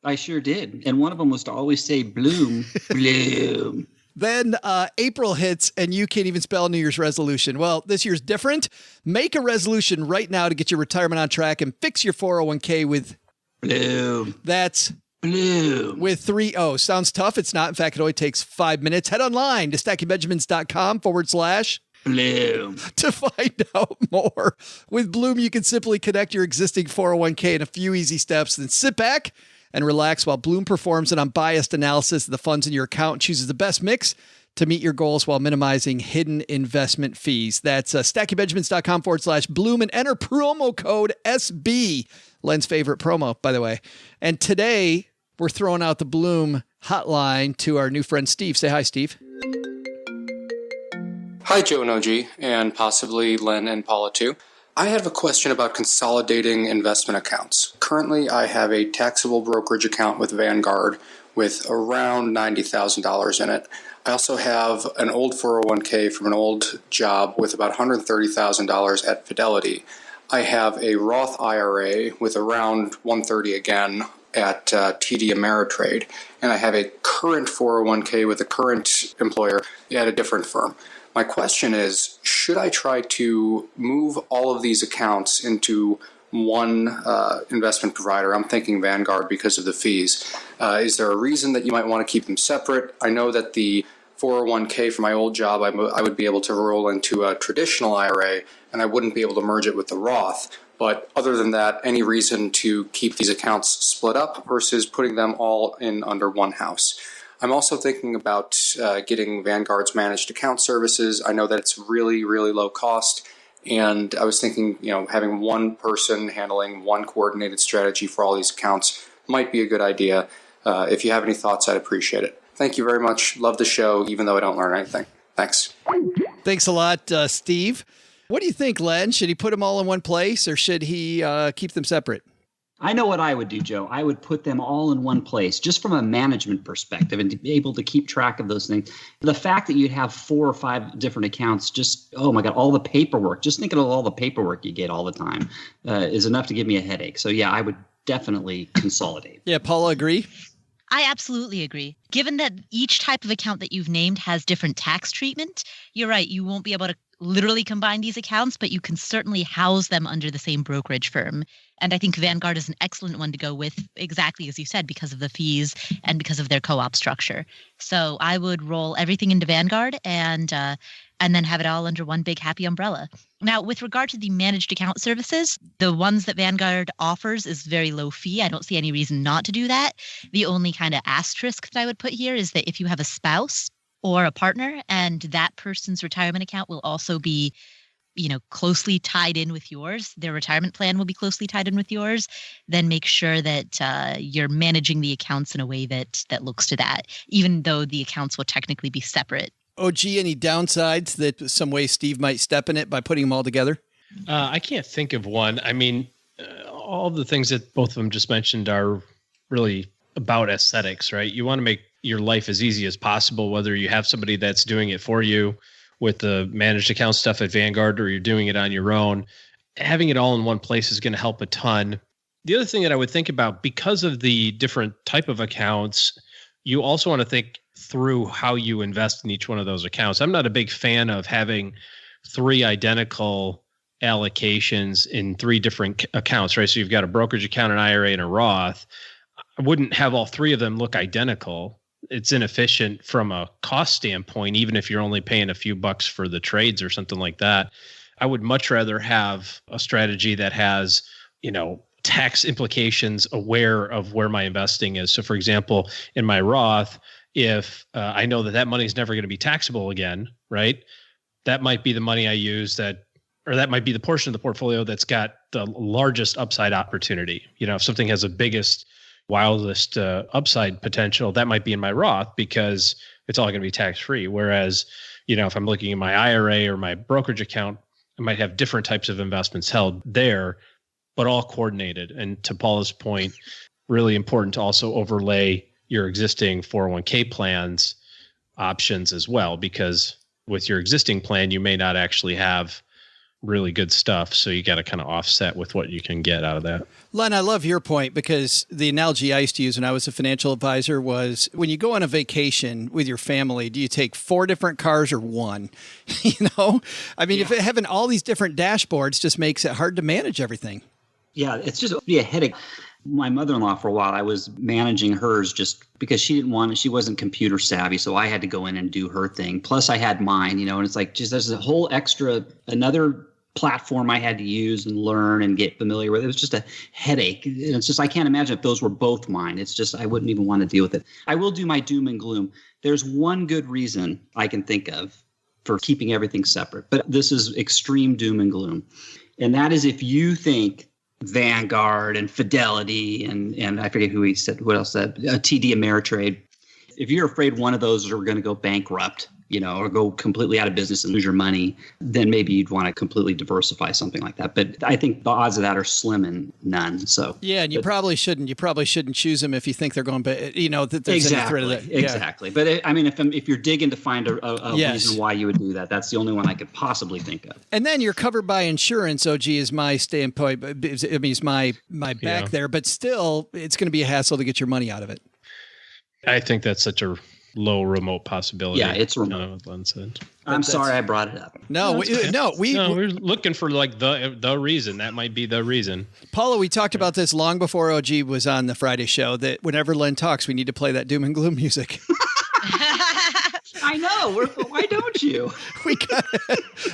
I sure did. And one of them was to always say Bloom, Bloom. Then April hits and you can't even spell New Year's resolution. Well, this year's different. Make a resolution right now to get your retirement on track and fix your 401k with Bloom. That's Bloom. With 3 O's. Sounds tough. It's not. In fact, it only takes 5 minutes. Head online to stackingbenjamins.com/Bloom to find out more. With Bloom, you can simply connect your existing 401k in a few easy steps, then sit back and relax while Bloom performs an unbiased analysis of the funds in your account and chooses the best mix to meet your goals while minimizing hidden investment fees. That's stackingbenjamins.com/Bloom and enter promo code SB. Len's favorite promo, by the way. And today, we're throwing out the Bloom hotline to our new friend Steve. Say hi, Steve. Hi, Joe and OG, and possibly Len and Paula too. I have a question about consolidating investment accounts. Currently, I have a taxable brokerage account with Vanguard with around $90,000 in it. I also have an old 401k from an old job with about $130,000 at Fidelity. I have a Roth IRA with around $130,000 again at TD Ameritrade, and I have a current 401k with a current employer at a different firm. My question is, should I try to move all of these accounts into one investment provider? I'm thinking Vanguard because of the fees. Is there a reason that you might want to keep them separate? I know that the 401k for my old job, I would be able to roll into a traditional IRA, and I wouldn't be able to merge it with the Roth. But other than that, any reason to keep these accounts split up versus putting them all in under one house? I'm also thinking about getting Vanguard's managed account services. I know that it's really, really low cost. And I was thinking, having one person handling one coordinated strategy for all these accounts might be a good idea. If you have any thoughts, I'd appreciate it. Thank you very much. Love the show, even though I don't learn anything. Thanks. Thanks a lot, Steve. What do you think, Len? Should he put them all in one place or should he keep them separate? I know what I would do, Joe. I would put them all in one place just from a management perspective and to be able to keep track of those things. The fact that you'd have 4 or 5 different accounts, just, oh my God, all the paperwork, just thinking of all the paperwork you get all the time is enough to give me a headache. So yeah, I would definitely consolidate. Yeah, Paula, agree? I absolutely agree. Given that each type of account that you've named has different tax treatment, you're right. You won't be able to literally combine these accounts, but you can certainly house them under the same brokerage firm. And I think Vanguard is an excellent one to go with, exactly as you said, because of the fees and because of their co-op structure. So I would roll everything into Vanguard and then have it all under one big happy umbrella. Now, with regard to the managed account services, the ones that Vanguard offers is very low fee. I don't see any reason not to do that. The only kind of asterisk that I would put here is that if you have a spouse or a partner and that person's retirement account will also be, closely tied in with yours, their retirement plan will be closely tied in with yours, then make sure that you're managing the accounts in a way that looks to that, even though the accounts will technically be separate. OG, any downsides that some way Steve might step in it by putting them all together? I can't think of one. I mean, all the things that both of them just mentioned are really about aesthetics, right? You want to make your life as easy as possible, whether you have somebody that's doing it for you with the managed account stuff at Vanguard or you're doing it on your own. Having it all in one place is going to help a ton. The other thing that I would think about, because of the different type of accounts, you also want to think through how you invest in each one of those accounts. I'm not a big fan of having 3 identical allocations in 3 different accounts, right? So you've got a brokerage account, an IRA, and a Roth. I wouldn't have all 3 of them look identical. It's inefficient from a cost standpoint, even if you're only paying a few bucks for the trades or something like that. I would much rather have a strategy that has, tax implications aware of where my investing is. So for example, in my Roth, if I know that money is never going to be taxable again, right? That might be the money I use that might be the portion of the portfolio that's got the largest upside opportunity. If something has the biggest, wildest upside potential, that might be in my Roth because it's all going to be tax-free. Whereas, if I'm looking at my IRA or my brokerage account, I might have different types of investments held there, but all coordinated. And to Paula's point, really important to also overlay your existing 401k plans options as well, because with your existing plan, you may not actually have really good stuff. So you got to kind of offset with what you can get out of that. Len, I love your point, because the analogy I used to use when I was a financial advisor was when you go on a vacation with your family, do you take 4 different cars or 1? If having all these different dashboards just makes it hard to manage everything. Yeah, it's just be a headache. My mother-in-law, for a while, I was managing hers just because she wasn't computer savvy. So I had to go in and do her thing. Plus I had mine, and it's like, just there's a whole another platform I had to use and learn and get familiar with. It was just a headache. It's just, I can't imagine if those were both mine. It's just, I wouldn't even want to deal with it. I will do my doom and gloom. There's one good reason I can think of for keeping everything separate, but this is extreme doom and gloom. And that is if you think Vanguard and Fidelity and I forget what else said, TD Ameritrade. If you're afraid one of those are going to go bankrupt, or go completely out of business and lose your money, then maybe you'd want to completely diversify something like that. But I think the odds of that are slim and none. So yeah, and you probably shouldn't choose them if you think they're going, that there's any threat of that. Yeah. Exactly. But if you're digging to find a reason why you would do that, that's the only one I could possibly think of. And then you're covered by insurance. OG is my standpoint. Is my back there, but still, it's going to be a hassle to get your money out of it. I think that's such a low remote possibility. Yeah, it's remote. I'm sorry I brought it up. We're looking for like the reason. That might be the reason. Paula, we talked about this long before OG was on the Friday show, that whenever Len talks, we need to play that doom and gloom music. I know. Why don't you? We got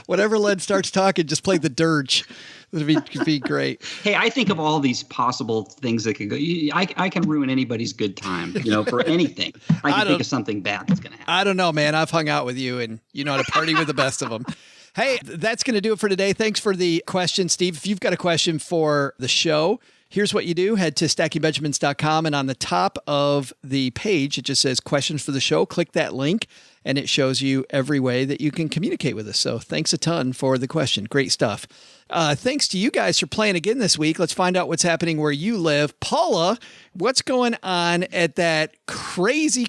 whenever Len starts talking, just play the dirge. It'd be great. Hey, I think of all these possible things that could go. I can ruin anybody's good time, for anything. I can think of something bad that's going to happen. I don't know, man. I've hung out with you, and you know how to party with the best of them. Hey, that's going to do it for today. Thanks for the question, Steve. If you've got a question for the show, here's what you do. Head to stackingbenjamins.com, and on the top of the page, it just says questions for the show. Click that link, and it shows you every way that you can communicate with us. So thanks a ton for the question. Great stuff. Thanks to you guys for playing again this week. Let's find out what's happening where you live. Paula, what's going on at that crazy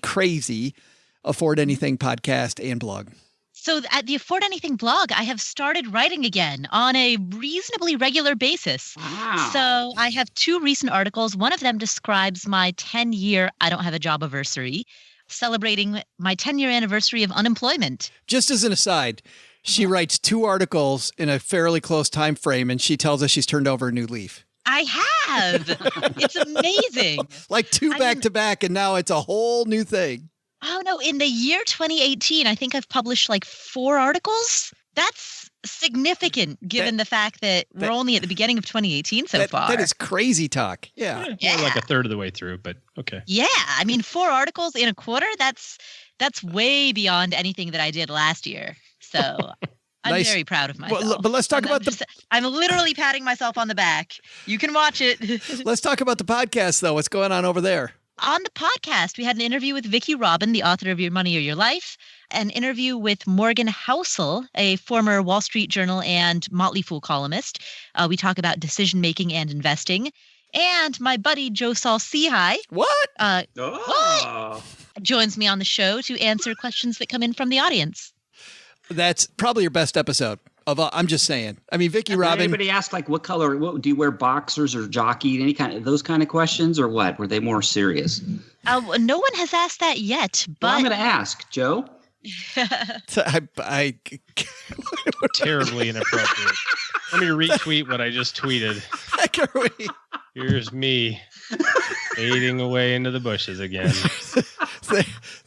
Afford Anything podcast and blog? So at the Afford Anything blog, I have started writing again on a reasonably regular basis. Wow. So I have 2 recent articles. One of them describes my 10-year I don't have a job anniversary, celebrating my 10-year anniversary of unemployment. Just as an aside, She writes 2 articles in a fairly close time frame, and she tells us she's turned over a new leaf. I have. It's amazing. Like 2 back to back, and now it's a whole new thing. Oh, no. In the year 2018, I think I've published like 4 articles. That's significant given the fact that we're only at the beginning of 2018 so far. That is crazy talk. Yeah. We're like a third of the way through, but okay. Yeah. I mean, 4 articles in a quarter, that's way beyond anything that I did last year. So I'm very proud of myself. But let's talk about I'm literally patting myself on the back. You can watch it. Let's talk about the podcast, though. What's going on over there? On the podcast, we had an interview with Vicki Robin, the author of Your Money or Your Life, an interview with Morgan Housel, a former Wall Street Journal and Motley Fool columnist. We talk about decision-making and investing. And my buddy Joe Saul Seahigh. What? Joins me on the show to answer questions that come in from the audience. That's probably your best episode. I'm just saying. I mean, Vicki Robin. Anybody ask like what color? Do you wear boxers or jockey? Any kind of those kind of questions, or what? Were they more serious? No one has asked that yet. But I'm going to ask Joe. I terribly inappropriate. Let me retweet what I just tweeted. Here's me fading away into the bushes again.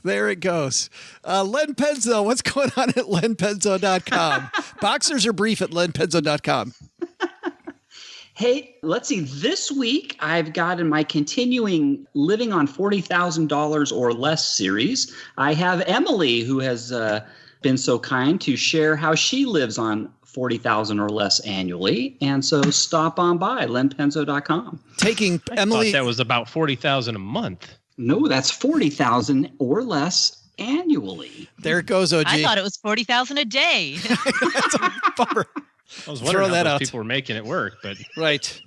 There it goes. Len Penzo, what's going on at lenpenzo.com? Boxers are brief at lenpenzo.com. Hey, let's see. This week, I've got in my continuing Living on $40,000 or Less series, I have Emily, who has been so kind to share how she lives on $40,000 or less annually. And so stop on by lenpenzo.com. Taking I thought that was about $40,000 a month. No, that's $40,000 or less annually. There it goes, OG. I thought it was $40,000 a day. That's a bummer. I was wondering how those people were making it work, but right.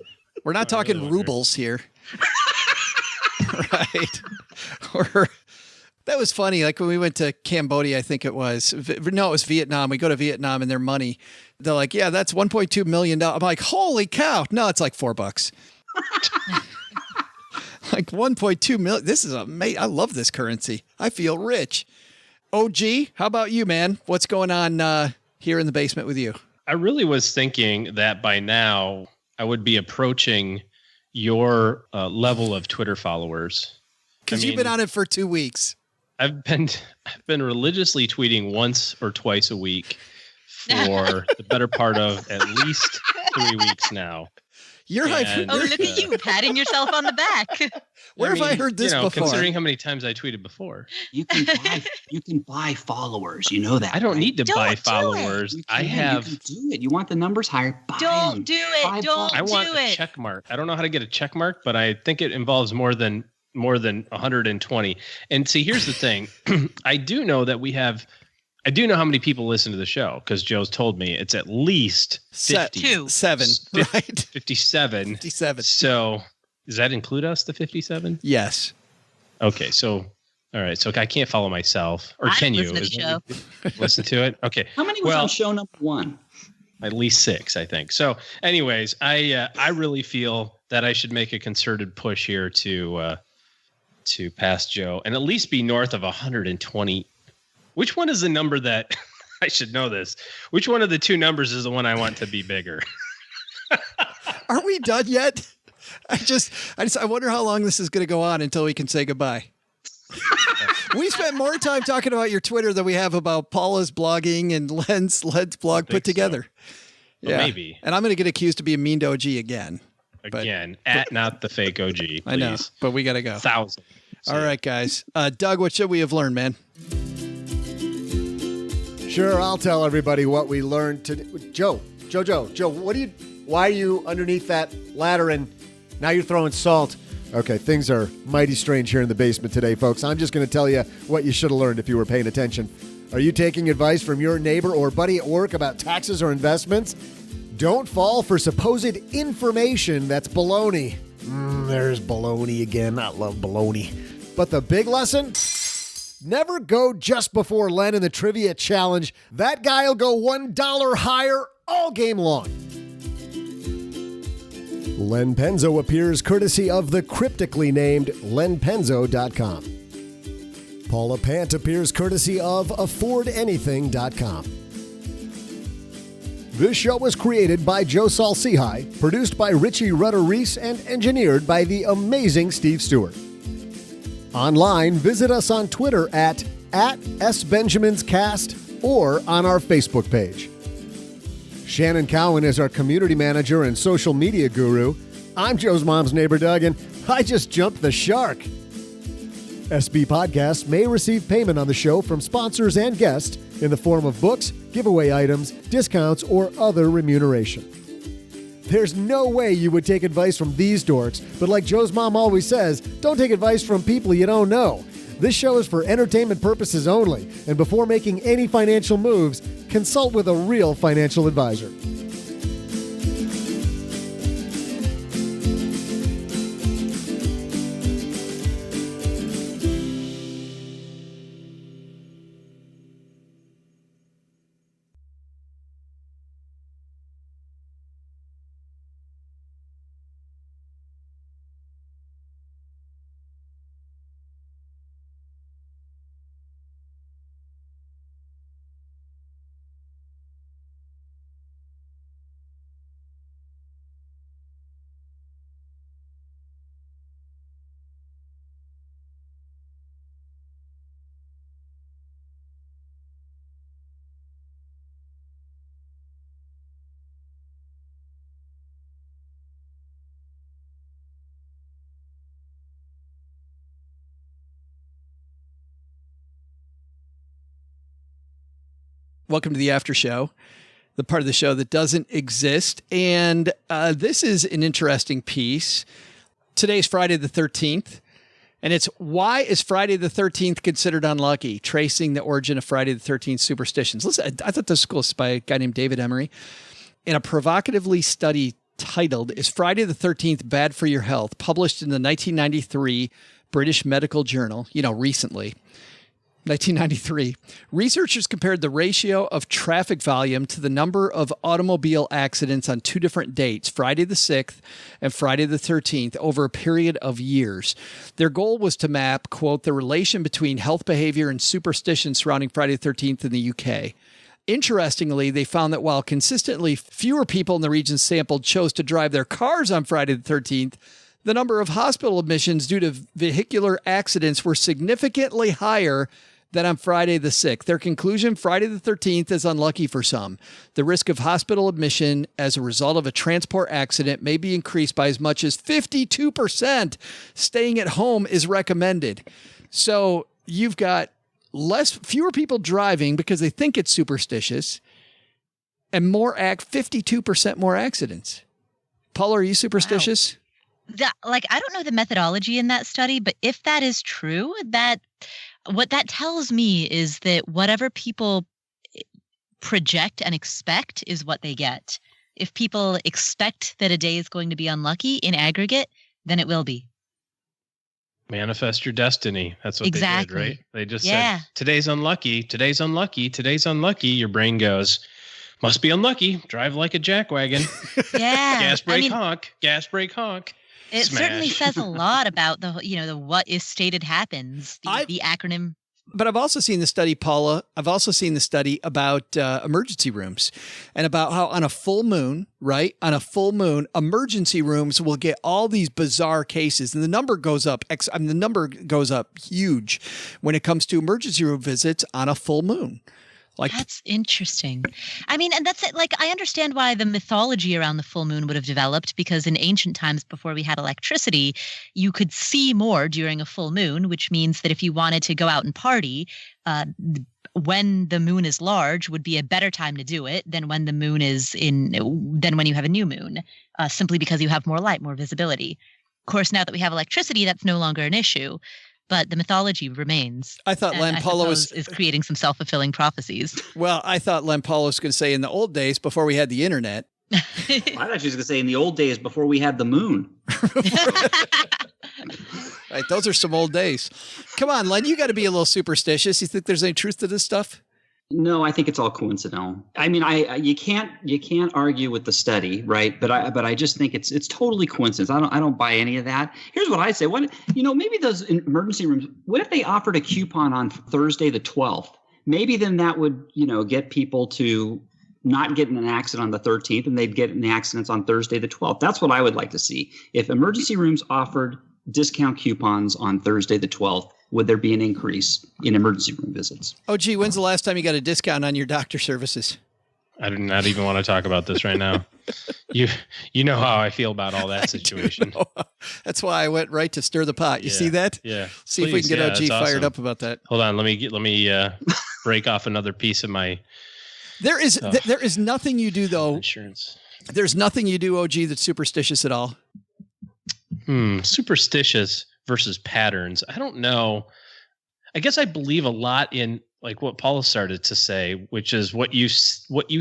We're not talking rubles here. Right. That was funny. Like when we went to Cambodia, I think it was. No, it was Vietnam. We go to Vietnam and their money. They're like, yeah, that's $1.2 million. I'm like, holy cow. No, it's like $4. Like 1.2 million. This is amazing. I love this currency. I feel rich. OG, how about you, man? What's going on here in the basement with you? I really was thinking that by now I would be approaching your level of Twitter followers. Because you've been on it for 2 weeks. I've been religiously tweeting once or twice a week for the better part of at least 3 weeks now. Look at you patting yourself on the back. Where have I heard this before? Considering how many times I tweeted before. You can buy followers. You know that. I don't need to buy followers. You can do it. You want the numbers higher? Don't do it. I want a check mark. I don't know how to get a check mark, but I think it involves more than 120. And see, here's the thing. I do know how many people listen to the show because Joe's told me it's at least 57, right? 57. 57. So does that include us, the 57? Yes. Okay. So, all right. So I can't follow myself, or can you? Listen to it? Okay. How many was on show number 1? At least 6, I think. So anyways, I really feel that I should make a concerted push here to pass Joe and at least be north of 120. Which one is the number that I should know this? Which one of the 2 numbers is the one I want to be bigger? Are we done yet? I wonder how long this is going to go on until we can say goodbye. We spent more time talking about your Twitter than we have about Paula's blogging and Len's blog put together. So. Yeah, well, maybe. And I'm going to get accused of being mean to OG again. Not the fake OG. Please. I know, but we got to go. 1,000. All right, guys. Doug, what should we have learned, man? Sure, I'll tell everybody what we learned today. Joe, why are you underneath that ladder and now you're throwing salt? Okay, things are mighty strange here in the basement today, folks. I'm just going to tell you what you should have learned if you were paying attention. Are you taking advice from your neighbor or buddy at work about taxes or investments? Don't fall for supposed information that's baloney. There's baloney again. I love baloney. But the big lesson? Never go just before Len in the trivia challenge. That guy'll go $1 higher all game long. Len Penzo appears courtesy of the cryptically named lenpenzo.com. Paula Pant appears courtesy of affordanything.com. This show was created by Joe Salsihai, produced by Richie Rutter-Reese, and engineered by the amazing Steve Stewart. Online, visit us on Twitter at @SBenjaminsCast or on our Facebook page. Shannon Cowan is our community manager and social media guru. I'm Joe's mom's neighbor, Doug, and I just jumped the shark. SB Podcasts may receive payment on the show from sponsors and guests in the form of books, giveaway items, discounts, or other remuneration. There's no way you would take advice from these dorks, but like Joe's mom always says, don't take advice from people you don't know. This show is for entertainment purposes only, and before making any financial moves, consult with a real financial advisor. Welcome to the after show, the part of the show that doesn't exist. And this is an interesting piece. Today's Friday the 13th, and it's why is Friday the 13th considered unlucky? Tracing the origin of Friday the 13th superstitions. Listen, I thought this was by a guy named David Emery. In a provocatively study titled, Is Friday the 13th Bad for Your Health? Published in the 1993 British Medical Journal, recently. 1993, researchers compared the ratio of traffic volume to the number of automobile accidents on two different dates, Friday the 6th and Friday the 13th, over a period of years. Their goal was to map, quote, the relation between health behavior and superstition surrounding Friday the 13th in the UK. Interestingly, they found that while consistently fewer people in the regions sampled chose to drive their cars on Friday the 13th, the number of hospital admissions due to vehicular accidents were significantly higher than on Friday the 6th. Their conclusion, Friday the 13th is unlucky for some. The risk of hospital admission as a result of a transport accident may be increased by as much as 52%. Staying at home is recommended. So you've got fewer people driving because they think it's superstitious, and 52% more accidents. Paula, are you superstitious? Wow. I don't know the methodology in that study, but if that is true, what that tells me is that whatever people project and expect is what they get. If people expect that a day is going to be unlucky in aggregate, then it will be. Manifest your destiny. That's what exactly. They did, right? They just said, today's unlucky, today's unlucky, today's unlucky. Your brain goes, must be unlucky. Drive like a jackwagon. Yeah. Gas brake honk. Gas brake honk. It Smash. Certainly says a lot about the what is stated happens, the acronym. But I've also seen the study, Paula. I've also seen the study about emergency rooms and about how on a full moon, right? On a full moon, emergency rooms will get all these bizarre cases, and the number goes up. The number goes up huge when it comes to emergency room visits on a full moon. That's interesting. I mean, and that's it. I understand why the mythology around the full moon would have developed, because in ancient times before we had electricity, you could see more during a full moon, which means that if you wanted to go out and party, when the moon is large would be a better time to do it than when the moon is than when you have a new moon, simply because you have more light, more visibility. Of course, now that we have electricity, that's no longer an issue. But the mythology remains. I thought Len Penzo is creating some self-fulfilling prophecies. Well, I thought Len Penzo was going to say in the old days before we had the internet. I thought she was going to say in the old days before we had the moon. Right, those are some old days. Come on, Len, you got to be a little superstitious. You think there's any truth to this stuff? No, I think it's all coincidental. I mean, you can't argue with the study, right? But I just think it's totally coincidence. I don't buy any of that. Here's what I say: maybe those emergency rooms. What if they offered a coupon on Thursday the 12th? Maybe then that would get people to not get in an accident on the 13th, and they'd get in the accidents on Thursday the 12th. That's what I would like to see. If emergency rooms offered discount coupons on Thursday the 12th, would there be an increase in emergency room visits? Oh, gee, when's the last time you got a discount on your doctor services? I do not even want to talk about this right now. You know how I feel about all that situation. That's why I went right to stir the pot. You see that? Yeah. See if we can get OG fired up about that. Hold on. Let me break off another piece of my. There is nothing you do though. Insurance. There's nothing you do, OG, that's superstitious at all. Superstitious versus patterns. I don't know. I guess I believe a lot in like what Paula started to say, which is what you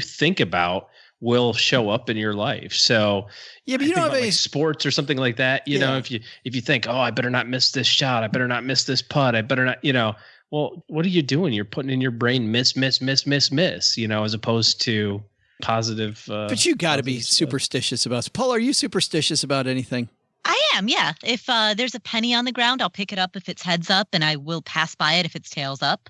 think about will show up in your life. So yeah, but you don't have any sports or something like that. You know, if you think, oh, I better not miss this shot, I better not miss this putt, I better not, well, what are you doing? You're putting in your brain miss, as opposed to positive. But you got to be superstitious about it. Paul, are you superstitious about anything? I am, yeah. If there's a penny on the ground, I'll pick it up if it's heads up, and I will pass by it if it's tails up.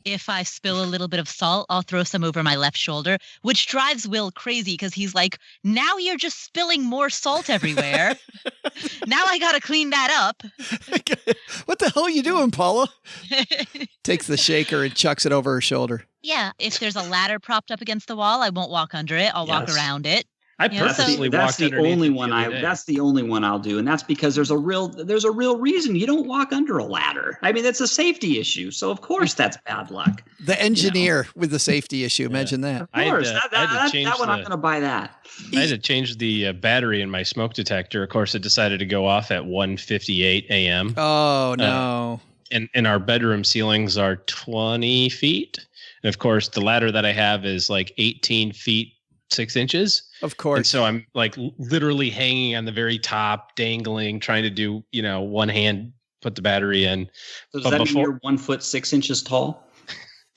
If I spill a little bit of salt, I'll throw some over my left shoulder, which drives Will crazy because he's like, now you're just spilling more salt everywhere. Now I got to clean that up. What the hell are you doing, Paula? Takes the shaker and chucks it over her shoulder. Yeah. If there's a ladder propped up against the wall, I won't walk under it. I'll walk around it. I purposely that's the only one that's the only one I'll do, and that's because there's a real reason you don't walk under a ladder. I mean, it's a safety issue, so of course that's bad luck. The engineer with the safety issue, imagine that. Of course, that one I'm going to buy that. I had to change the battery in my smoke detector. Of course, it decided to go off at 1:58 a.m. Oh no! And our bedroom ceilings are 20 feet, and of course, the ladder that I have is like 18 feet. 6 inches. Of course. And so I'm like literally hanging on the very top, dangling, trying to do, one hand, put the battery in. So does that mean you're 1 foot 6 inches tall?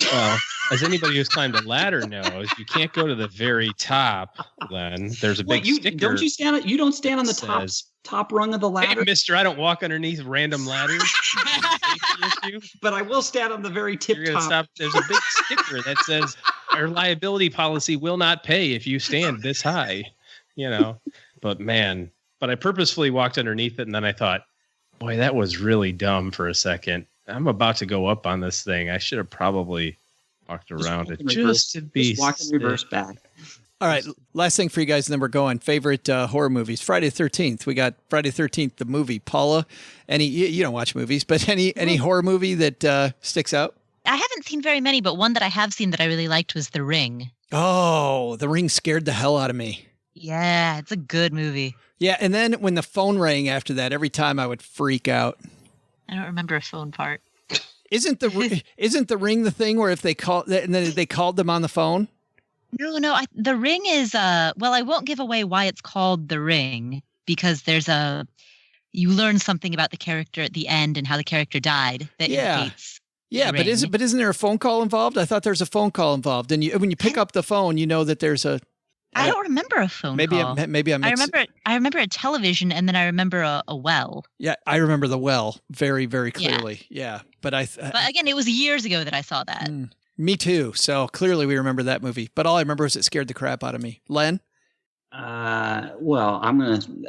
Well, as anybody who's climbed a ladder knows, you can't go to the very top, Len. There's a big sticker. You don't stand on the top rung of the ladder? Hey, mister, I don't walk underneath random ladders. But I will stand on the very tip top. There's a big sticker that says, our liability policy will not pay if you stand this high, but I purposefully walked underneath it. And then I thought, boy, that was really dumb for a second. I'm about to go up on this thing. I should have probably walked around it just to be walk in reverse back. All right. Last thing for you guys, and then we're going. Favorite horror movies. Friday the 13th. We got Friday the 13th, the movie. Paula, you don't watch movies, but any horror movie that sticks out? I haven't seen very many, but one that I have seen that I really liked was The Ring. Oh, The Ring scared the hell out of me. Yeah, it's a good movie. Yeah, and then when the phone rang after that, every time I would freak out. I don't remember a phone part. Isn't the Ring the thing where if they called and then they called them on the phone? No. The Ring is I won't give away why it's called The Ring because you learn something about the character at the end and how the character died that indicates. Yeah, but isn't there a phone call involved? I thought there's a phone call involved, and when you pick up the phone, you know that there's a. I don't remember a phone call. Maybe I'm. I remember a television, and then I remember a well. Yeah, I remember the well very, very clearly. Yeah, but again, it was years ago that I saw that. Me too. So clearly, we remember that movie. But all I remember is it scared the crap out of me. Len. Well,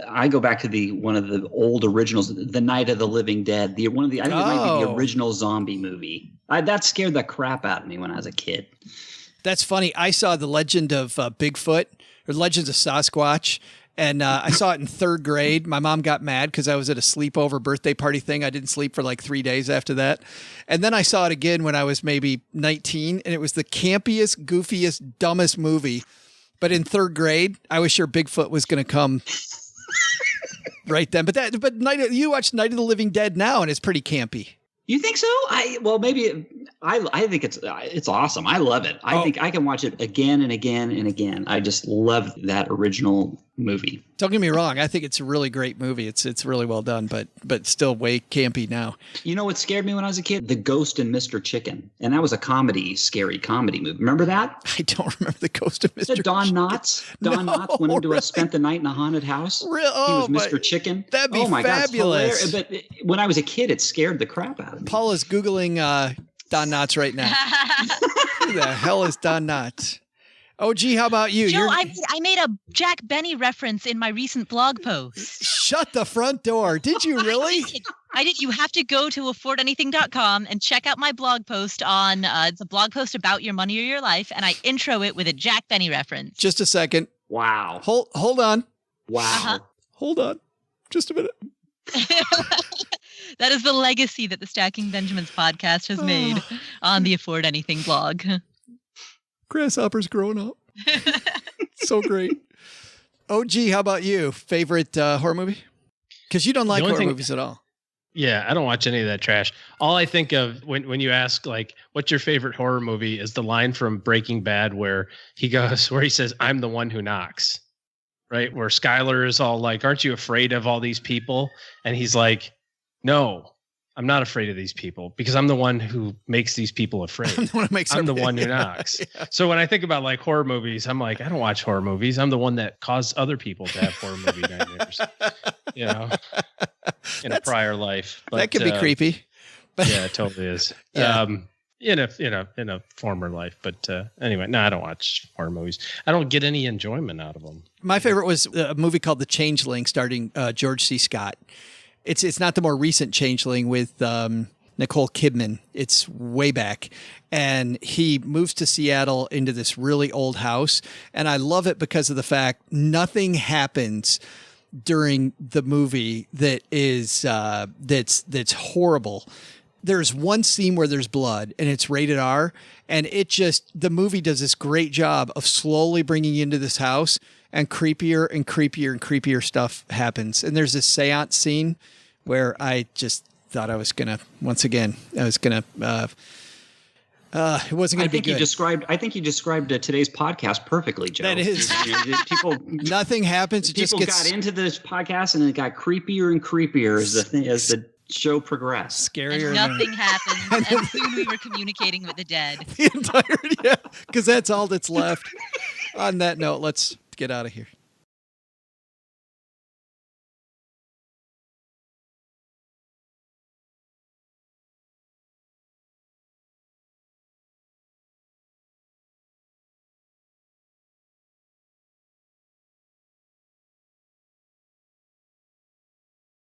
I go back to one of the old originals, The Night of the Living Dead. I think it might be the original zombie movie. That scared the crap out of me when I was a kid. That's funny. I saw The Legend of Bigfoot or Legends of Sasquatch, and I saw it in 3rd grade. My mom got mad because I was at a sleepover birthday party thing. I didn't sleep for like 3 days after that. And then I saw it again when I was maybe 19, and it was the campiest, goofiest, dumbest movie. But in 3rd grade, I was sure Bigfoot was going to come right then. But you watch Night of the Living Dead now, and it's pretty campy. You think so? I think it's awesome. I love it. I think I can watch it again and again and again. I just love that original movie. Don't get me wrong. I think it's a really great movie. It's really well done, but still way campy now. You know what scared me when I was a kid? The Ghost and Mr. Chicken. And that was a scary comedy movie. Remember that? I don't remember The Ghost of Mr. Chicken. Don Knotts? Don Knotts went spent the night in a haunted house. Really? He was Mr. Chicken. That'd be fabulous. God, but when I was a kid, it scared the crap out of me. Paul is Googling Don Knotts right now. Who the hell is Don Knotts? Oh, gee, how about you? Joe, I made a Jack Benny reference in my recent blog post. Shut the front door. Did you really? I did. You have to go to affordanything.com and check out my blog post on, it's a blog post about your money or your life, and I intro it with a Jack Benny reference. Just a second. Wow. Hold on. Wow. Uh-huh. Hold on. Just a minute. That is the legacy that the Stacking Benjamins podcast has made on the Afford Anything blog. Grasshopper's growing up. So great. Oh, gee, how about you? Favorite horror movie? Because you don't like horror movies at all. Yeah, I don't watch any of that trash. All I think of when you ask, like, what's your favorite horror movie is the line from Breaking Bad where he says, I'm the one who knocks, right? Where Skylar is all like, aren't you afraid of all these people? And he's like, no, I'm not afraid of these people because I'm the one who makes these people afraid. I'm the one who knocks. Yeah. So when I think about like horror movies, I'm like, I don't watch horror movies. I'm the one that caused other people to have horror movie nightmares, in a prior life. But, that could be creepy. Yeah, it totally is. Yeah. In a former life. But anyway, no, I don't watch horror movies. I don't get any enjoyment out of them. My favorite was a movie called The Changeling starring George C. Scott. It's not the more recent Changeling with Nicole Kidman. It's way back. And he moves to Seattle into this really old house. And I love it because of the fact nothing happens during the movie that is that's horrible. There's one scene where there's blood and it's rated R. And the movie does this great job of slowly bringing you into this house, and creepier and creepier and creepier stuff happens. And there's this seance scene where I just thought it wasn't going to be good. I think you described today's podcast perfectly, Joe. That is. Nothing happens. People got into this podcast and it got creepier and creepier as the show progressed. Scarier. And nothing happened. And soon we were communicating with the dead. The entirety, because that's all that's left. On that note, let's get out of here.